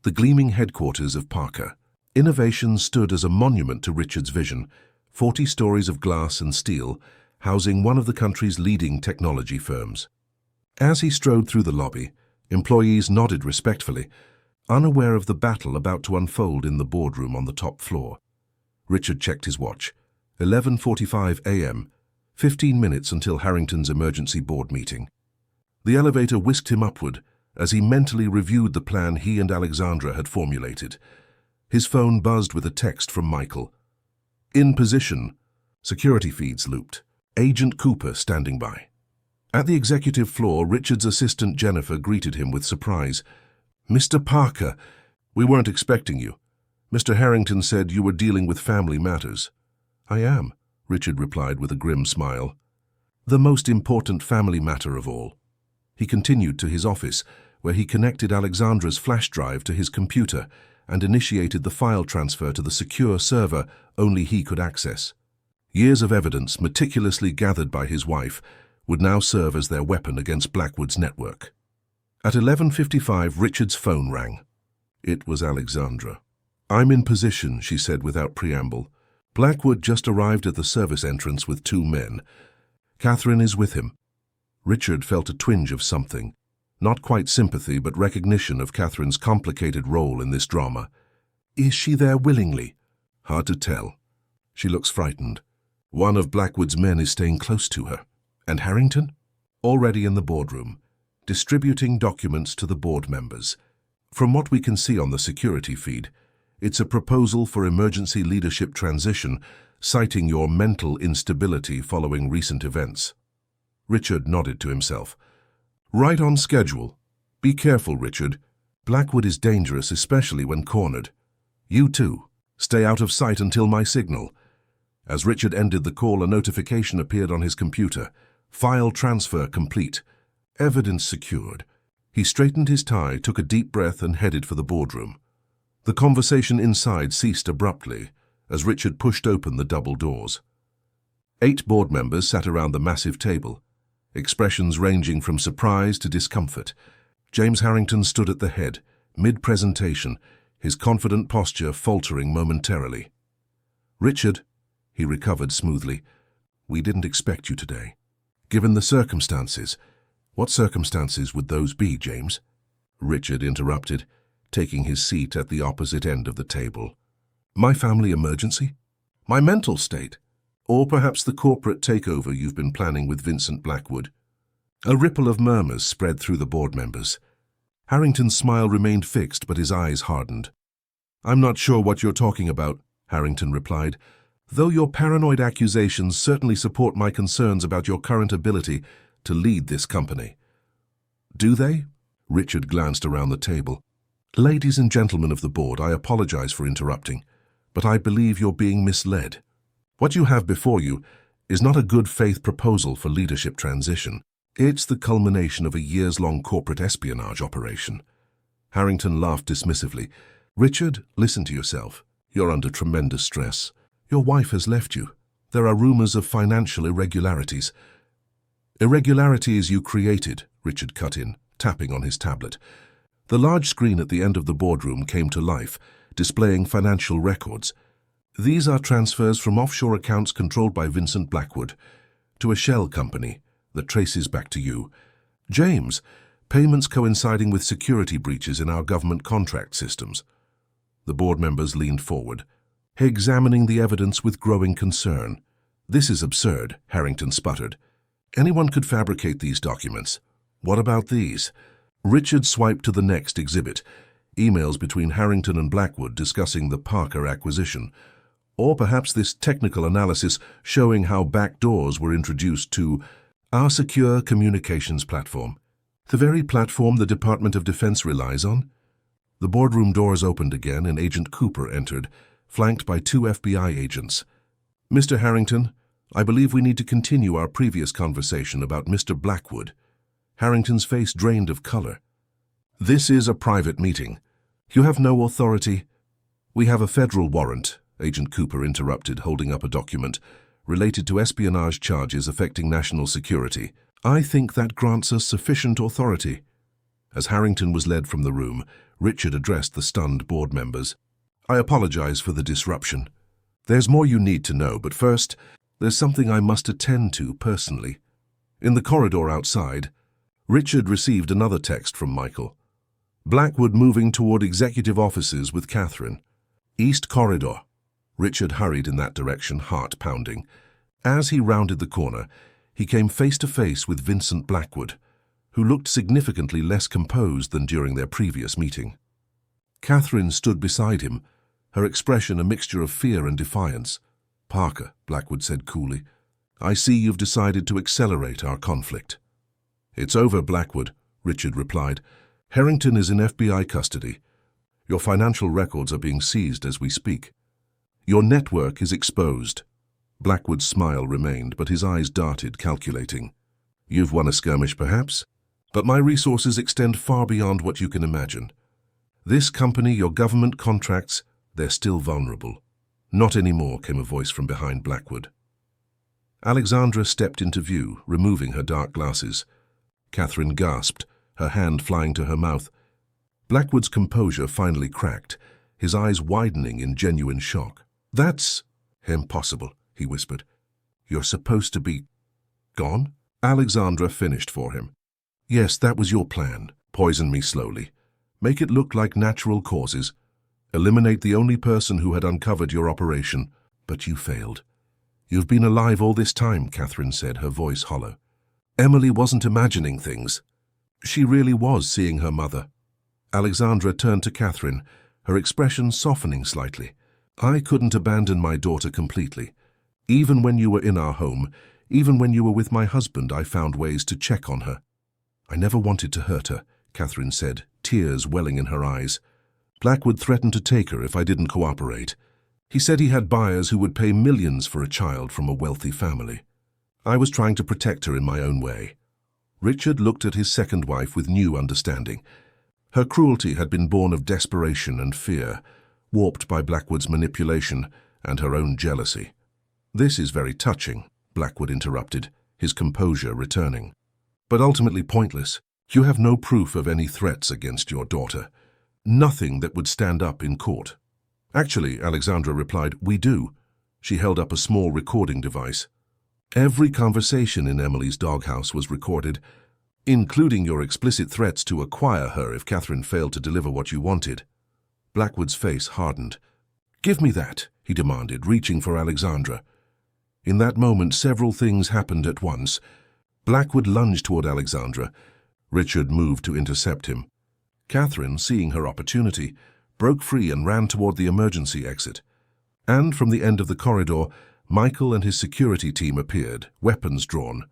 The gleaming headquarters of Parker. Innovation stood as a monument to Richard's vision, 40 stories of glass and steel, housing one of the country's leading technology firms. As he strode through the lobby, employees nodded respectfully, unaware of the battle about to unfold in the boardroom on the top floor. Richard checked his watch. 11:45 a.m., 15 minutes until Harrington's emergency board meeting. The elevator whisked him upward as he mentally reviewed the plan he and Alexandra had formulated. His phone buzzed with a text from Michael. In position. Security feeds looped. Agent Cooper standing by. At the executive floor, Richard's assistant Jennifer greeted him with surprise. Mr. Parker, we weren't expecting you. Mr. Harrington said you were dealing with family matters. I am, Richard replied with a grim smile. The most important family matter of all. He continued to his office, where he connected Alexandra's flash drive to his computer and initiated the file transfer to the secure server only he could access. Years of evidence meticulously gathered by his wife would now serve as their weapon against Blackwood's network. At 11:55, Richard's phone rang. It was Alexandra. I'm in position, she said without preamble. Blackwood just arrived at the service entrance with 2 men. Catherine is with him. Richard felt a twinge of something. Not quite sympathy, but recognition of Catherine's complicated role in this drama. Is she there willingly? Hard to tell. She looks frightened. One of Blackwood's men is staying close to her. And Harrington? Already in the boardroom, distributing documents to the board members. From what we can see on the security feed, it's a proposal for emergency leadership transition, citing your mental instability following recent events. Richard nodded to himself. Right on schedule. Be careful, Richard. Blackwood is dangerous, especially when cornered. You too. Stay out of sight until my signal. As Richard ended the call, a notification appeared on his computer. File transfer complete. Evidence secured. He straightened his tie, took a deep breath, and headed for the boardroom. The conversation inside ceased abruptly as Richard pushed open the double doors. 8 board members sat around the massive table, expressions ranging from surprise to discomfort. James Harrington stood at the head, mid-presentation, his confident posture faltering momentarily. Richard, he recovered smoothly, we didn't expect you today. Given the circumstances. What circumstances would those be, James? Richard interrupted, taking his seat at the opposite end of the table. My family emergency? My mental state? Or perhaps the corporate takeover you've been planning with Vincent Blackwood? A ripple of murmurs spread through the board members. Harrington's smile remained fixed, but his eyes hardened. I'm not sure what you're talking about, Harrington replied, though your paranoid accusations certainly support my concerns about your current ability to lead this company. Do they? Richard glanced around the table. Ladies and gentlemen of the board, I apologize for interrupting, but I believe you're being misled. What you have before you is not a good faith proposal for leadership transition. It's the culmination of a years-long corporate espionage operation. Harrington laughed dismissively. Richard, listen to yourself. You're under tremendous stress. Your wife has left you. There are rumors of financial irregularities. Irregularities you created, Richard cut in, tapping on his tablet. The large screen at the end of the boardroom came to life, displaying financial records. These are transfers from offshore accounts controlled by Vincent Blackwood to a shell company that traces back to you. James, payments coinciding with security breaches in our government contract systems. The board members leaned forward, examining the evidence with growing concern. This is absurd, Harrington sputtered. Anyone could fabricate these documents. What about these? Richard swiped to the next exhibit, emails between Harrington and Blackwood discussing the Parker acquisition. Or perhaps this technical analysis showing how backdoors were introduced to our secure communications platform, the very platform the Department of Defense relies on. The boardroom doors opened again and Agent Cooper entered, flanked by 2 FBI agents. Mr. Harrington, I believe we need to continue our previous conversation about Mr. Blackwood. Harrington's face drained of color. This is a private meeting. You have no authority. We have a federal warrant, Agent Cooper interrupted, holding up a document related to espionage charges affecting national security. I think that grants us sufficient authority. As Harrington was led from the room, Richard addressed the stunned board members. I apologize for the disruption. There's more you need to know, but first, there's something I must attend to personally. In the corridor outside, Richard received another text from Michael. Blackwood moving toward executive offices with Catherine. East Corridor. Richard hurried in that direction, heart pounding. As he rounded the corner, he came face to face with Vincent Blackwood, who looked significantly less composed than during their previous meeting. Catherine stood beside him, her expression a mixture of fear and defiance. Parker, Blackwood said coolly, I see you've decided to accelerate our conflict. It's over, Blackwood, Richard replied. Harrington is in FBI custody. Your financial records are being seized as we speak. Your network is exposed. Blackwood's smile remained, but his eyes darted, calculating. You've won a skirmish, perhaps? But my resources extend far beyond what you can imagine. This company, your government contracts, they're still vulnerable. Not anymore, came a voice from behind Blackwood. Alexandra stepped into view, removing her dark glasses. Catherine gasped, her hand flying to her mouth. Blackwood's composure finally cracked, his eyes widening in genuine shock. That's impossible, he whispered. You're supposed to be gone? Alexandra finished for him. Yes, that was your plan. Poison me slowly. Make it look like natural causes. Eliminate the only person who had uncovered your operation. But you failed. You've been alive all this time, Catherine said, her voice hollow. Emily wasn't imagining things. She really was seeing her mother. Alexandra turned to Catherine, her expression softening slightly. I couldn't abandon my daughter completely. Even when you were in our home, even when you were with my husband, I found ways to check on her. I never wanted to hurt her, Catherine said, tears welling in her eyes. Blackwood threatened to take her if I didn't cooperate. He said he had buyers who would pay millions for a child from a wealthy family. I was trying to protect her in my own way. Richard looked at his second wife with new understanding. Her cruelty had been born of desperation and fear, warped by Blackwood's manipulation and her own jealousy. This is very touching, Blackwood interrupted, his composure returning. But ultimately pointless. You have no proof of any threats against your daughter. Nothing that would stand up in court. Actually, Alexandra replied, we do. She held up a small recording device. Every conversation in Emily's doghouse was recorded, including your explicit threats to acquire her if Catherine failed to deliver what you wanted. Blackwood's face hardened. Give me that, he demanded, reaching for Alexandra. In that moment, several things happened at once. Blackwood lunged toward Alexandra. Richard moved to intercept him. Catherine, seeing her opportunity, broke free and ran toward the emergency exit. And from the end of the corridor, Michael and his security team appeared, weapons drawn.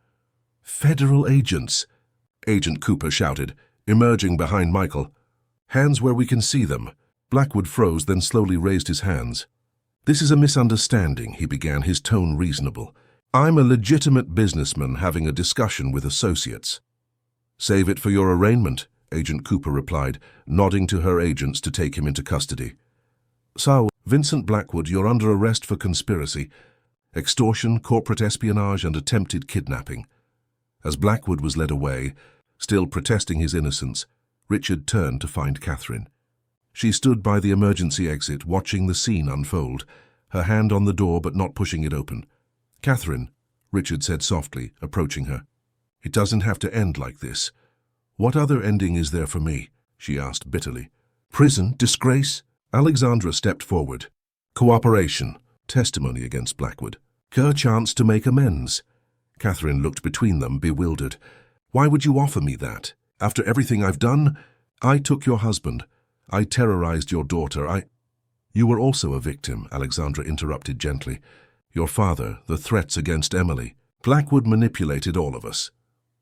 Federal agents, Agent Cooper shouted, emerging behind Michael. Hands where we can see them. Blackwood froze, then slowly raised his hands. This is a misunderstanding, he began, his tone reasonable. I'm a legitimate businessman having a discussion with associates. Save it for your arraignment, Agent Cooper replied, nodding to her agents to take him into custody. So, Vincent Blackwood, you're under arrest for conspiracy, extortion, corporate espionage, and attempted kidnapping. As Blackwood was led away, still protesting his innocence, Richard turned to find Catherine. She stood by the emergency exit, watching the scene unfold, her hand on the door but not pushing it open. "Catherine," Richard said softly, approaching her. "It doesn't have to end like this. What other ending is there for me?" she asked bitterly. "Prison? Disgrace?" Alexandra stepped forward. "Cooperation. Testimony against Blackwood. Her chance to make amends." Catherine looked between them, bewildered. "Why would you offer me that? After everything I've done? I took your husband. I terrorized your daughter. You were also a victim," Alexandra interrupted gently. "Your father, the threats against Emily. Blackwood manipulated all of us."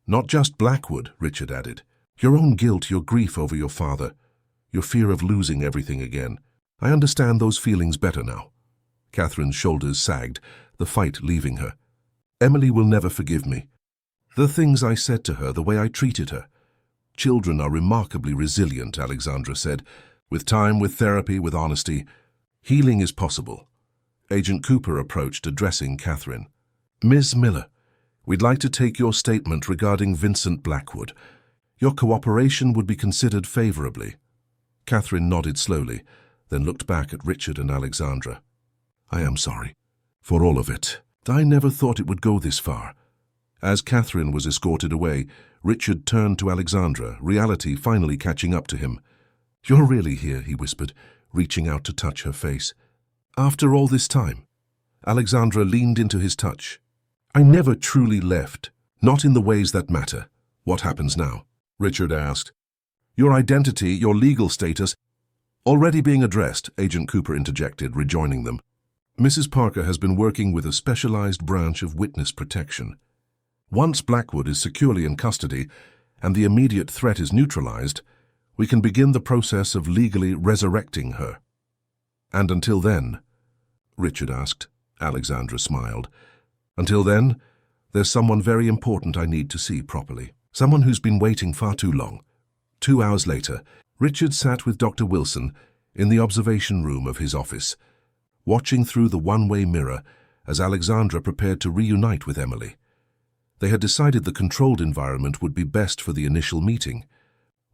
"Not just Blackwood," Richard added. "Your own guilt, your grief over your father, your fear of losing everything again. I understand those feelings better now." Catherine's shoulders sagged, the fight leaving her. "Emily will never forgive me. The things I said to her, the way I treated her." "Children are remarkably resilient," Alexandra said. "With time, with therapy, with honesty, healing is possible." Agent Cooper approached, addressing Catherine. "Ms. Miller, we'd like to take your statement regarding Vincent Blackwood. Your cooperation would be considered favorably." Catherine nodded slowly, then looked back at Richard and Alexandra. "I am sorry for all of it. I never thought it would go this far." As Catherine was escorted away, Richard turned to Alexandra, reality finally catching up to him. "You're really here," he whispered, reaching out to touch her face. "After all this time?" Alexandra leaned into his touch. "I never truly left, not in the ways that matter." "What happens now?" Richard asked. "Your identity, your legal status." "Already being addressed," Agent Cooper interjected, rejoining them. "Mrs. Parker has been working with a specialized branch of witness protection. Once Blackwood is securely in custody and the immediate threat is neutralized, we can begin the process of legally resurrecting her." "And until then?" Richard asked. Alexandra smiled. "Until then, there's someone very important I need to see properly. Someone who's been waiting far too long." 2 hours later, Richard sat with Dr. Wilson in the observation room of his office, watching through the one-way mirror as Alexandra prepared to reunite with Emily. They had decided the controlled environment would be best for the initial meeting,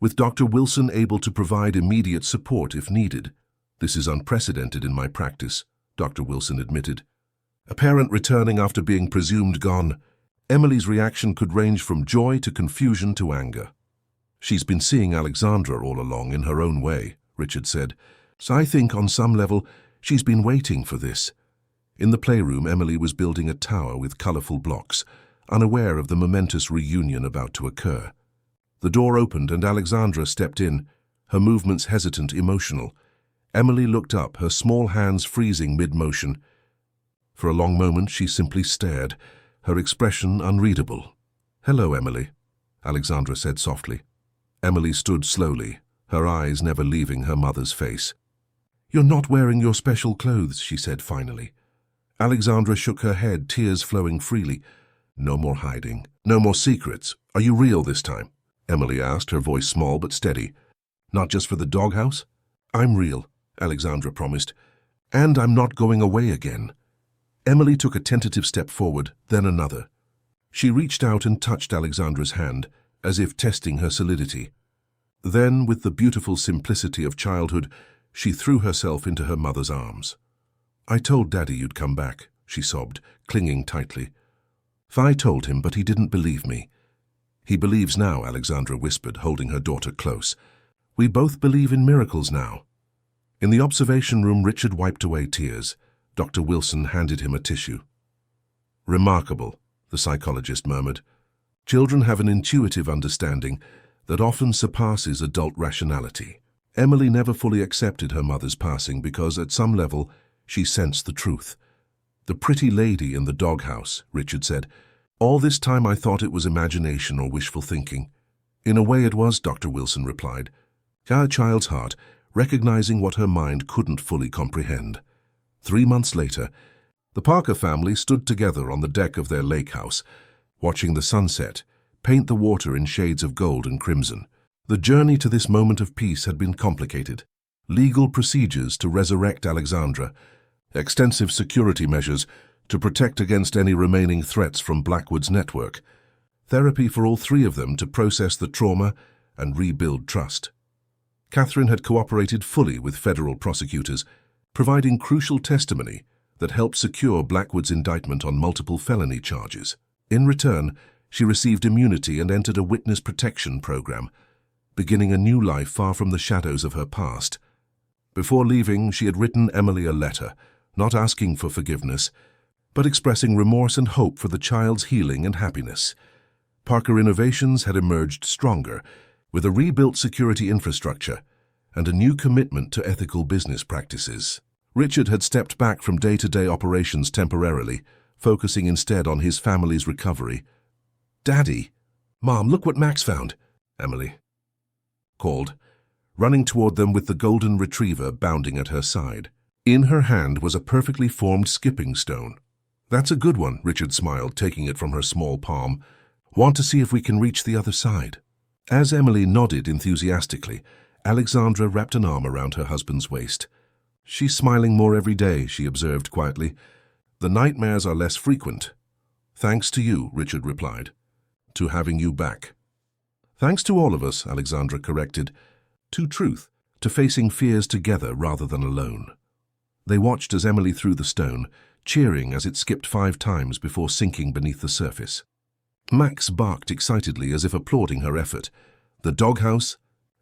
with Dr. Wilson able to provide immediate support if needed. "This is unprecedented in my practice," Dr. Wilson admitted. A parent returning after being presumed gone, Emily's reaction could range from joy to confusion to anger. "She's been seeing Alexandra all along in her own way," Richard said. "So I think on some level she's been waiting for this." In the playroom, Emily was building a tower with colorful blocks, unaware of the momentous reunion about to occur. The door opened and Alexandra stepped in, her movements hesitant, emotional. Emily looked up, her small hands freezing mid-motion. For a long moment she simply stared, her expression unreadable. "Hello, Emily," Alexandra said softly. Emily stood slowly, her eyes never leaving her mother's face. "You're not wearing your special clothes," she said finally. Alexandra shook her head, tears flowing freely. "No more hiding, no more secrets. Are you real this time?" Emily asked, her voice small but steady. "Not just for the doghouse?" "I'm real," Alexandra promised. "And I'm not going away again." Emily took a tentative step forward, then another. She reached out and touched Alexandra's hand, as if testing her solidity. Then, with the beautiful simplicity of childhood, she threw herself into her mother's arms. "I told Daddy you'd come back," she sobbed, clinging tightly. "I told him, but he didn't believe me." "He believes now," Alexandra whispered, holding her daughter close. "We both believe in miracles now." In the observation room, Richard wiped away tears. Dr. Wilson handed him a tissue. "Remarkable," the psychologist murmured. "Children have an intuitive understanding that often surpasses adult rationality." Emily never fully accepted her mother's passing because, at some level, she sensed the truth. "The pretty lady in the doghouse," Richard said. "All this time I thought it was imagination or wishful thinking." "In a way it was," Dr. Wilson replied. "Our child's heart, recognizing what her mind couldn't fully comprehend." 3 months later, The Parker family stood together on the deck of their lake house, watching the sunset paint the water in shades of gold and crimson. The journey to this moment of peace had been complicated. Legal procedures to resurrect Alexandra, extensive security measures to protect against any remaining threats from Blackwood's network, therapy for all three of them to process the trauma and rebuild trust. Catherine had cooperated fully with federal prosecutors, providing crucial testimony that helped secure Blackwood's indictment on multiple felony charges. In return, she received immunity and entered a witness protection program, beginning a new life far from the shadows of her past. Before leaving, she had written Emily a letter, not asking for forgiveness, but expressing remorse and hope for the child's healing and happiness. Parker Innovations had emerged stronger, with a rebuilt security infrastructure and a new commitment to ethical business practices. Richard had stepped back from day-to-day operations temporarily, focusing instead on his family's recovery. "Daddy! Mom, look what Max found!" Emily called, running toward them with the golden retriever bounding at her side. In her hand was a perfectly formed skipping stone. "That's a good one," Richard smiled, taking it from her small palm. "Want to see if we can reach the other side?" As Emily nodded enthusiastically, Alexandra wrapped an arm around her husband's waist. "She's smiling more every day," she observed quietly. "The nightmares are less frequent." "Thanks to you," Richard replied. "To having you back." "Thanks to all of us," Alexandra corrected. "To truth, to facing fears together rather than alone." They watched as Emily threw the stone, cheering as it skipped 5 times before sinking beneath the surface. Max barked excitedly as if applauding her effort. "The doghouse?"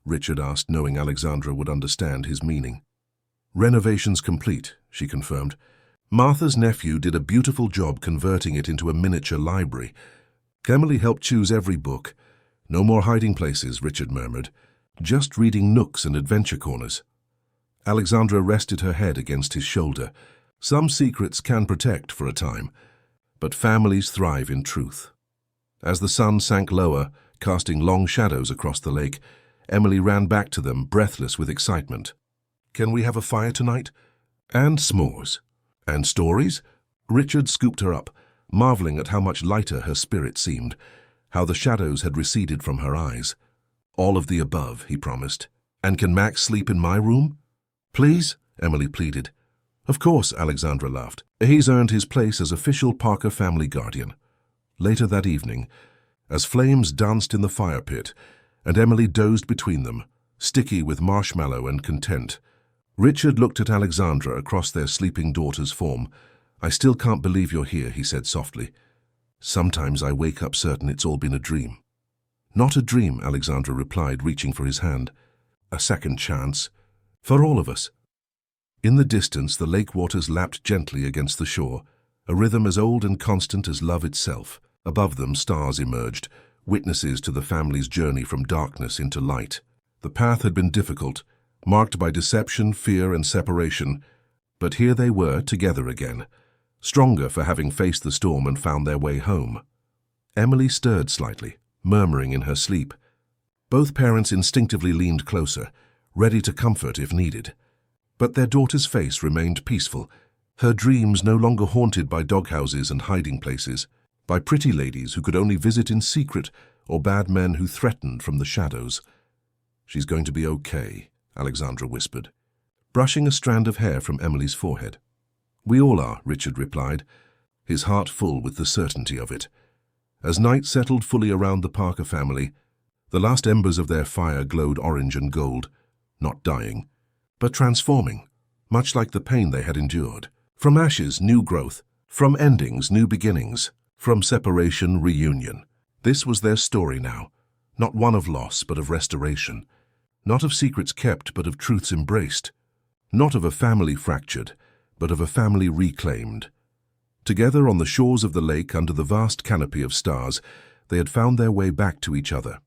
Richard asked, knowing Alexandra would understand his meaning. "Renovations complete," she confirmed. "Martha's nephew did a beautiful job converting it into a miniature library. Emily helped choose every book. No more hiding places," Richard murmured. "Just reading nooks and adventure corners." Alexandra rested her head against his shoulder. Some secrets can protect for a time, but families thrive in truth. As the sun sank lower, casting long shadows across the lake, Emily ran back to them, breathless with excitement. "Can we have a fire tonight?" "And s'mores." "And stories?" Richard scooped her up, marveling at how much lighter her spirit seemed, how the shadows had receded from her eyes. "All of the above," he promised. "And can Max sleep in my room?" "Please?" Emily pleaded. "Of course," Alexandra laughed. "He's earned his place as official Parker family guardian." Later that evening, as flames danced in the fire pit, and Emily dozed between them, sticky with marshmallow and content, Richard looked at Alexandra across their sleeping daughter's form. "I still can't believe you're here," he said softly. "Sometimes I wake up certain it's all been a dream." "Not a dream," Alexandra replied, reaching for his hand. "A second chance. For all of us." In the distance, the lake waters lapped gently against the shore, a rhythm as old and constant as love itself. Above them, stars emerged, witnesses to the family's journey from darkness into light. The path had been difficult, marked by deception, fear, and separation, but here they were, together again, stronger for having faced the storm and found their way home. Emily stirred slightly, murmuring in her sleep. Both parents instinctively leaned closer, ready to comfort if needed. But their daughter's face remained peaceful, her dreams no longer haunted by doghouses and hiding places, by pretty ladies who could only visit in secret or bad men who threatened from the shadows. "She's going to be okay," Alexandra whispered, brushing a strand of hair from Emily's forehead. "We all are," Richard replied, his heart full with the certainty of it. As night settled fully around the Parker family, the last embers of their fire glowed orange and gold, not dying, but transforming, much like the pain they had endured. From ashes, new growth. From endings, new beginnings. From separation, reunion. This was their story now, not one of loss, but of restoration. Not of secrets kept, but of truths embraced. Not of a family fractured, but of a family reclaimed. Together on the shores of the lake, under the vast canopy of stars, they had found their way back to each other.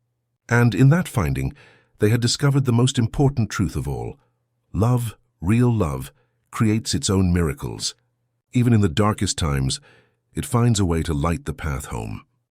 And in that finding, they had discovered the most important truth of all. Love, real love, creates its own miracles. Even in the darkest times, it finds a way to light the path home.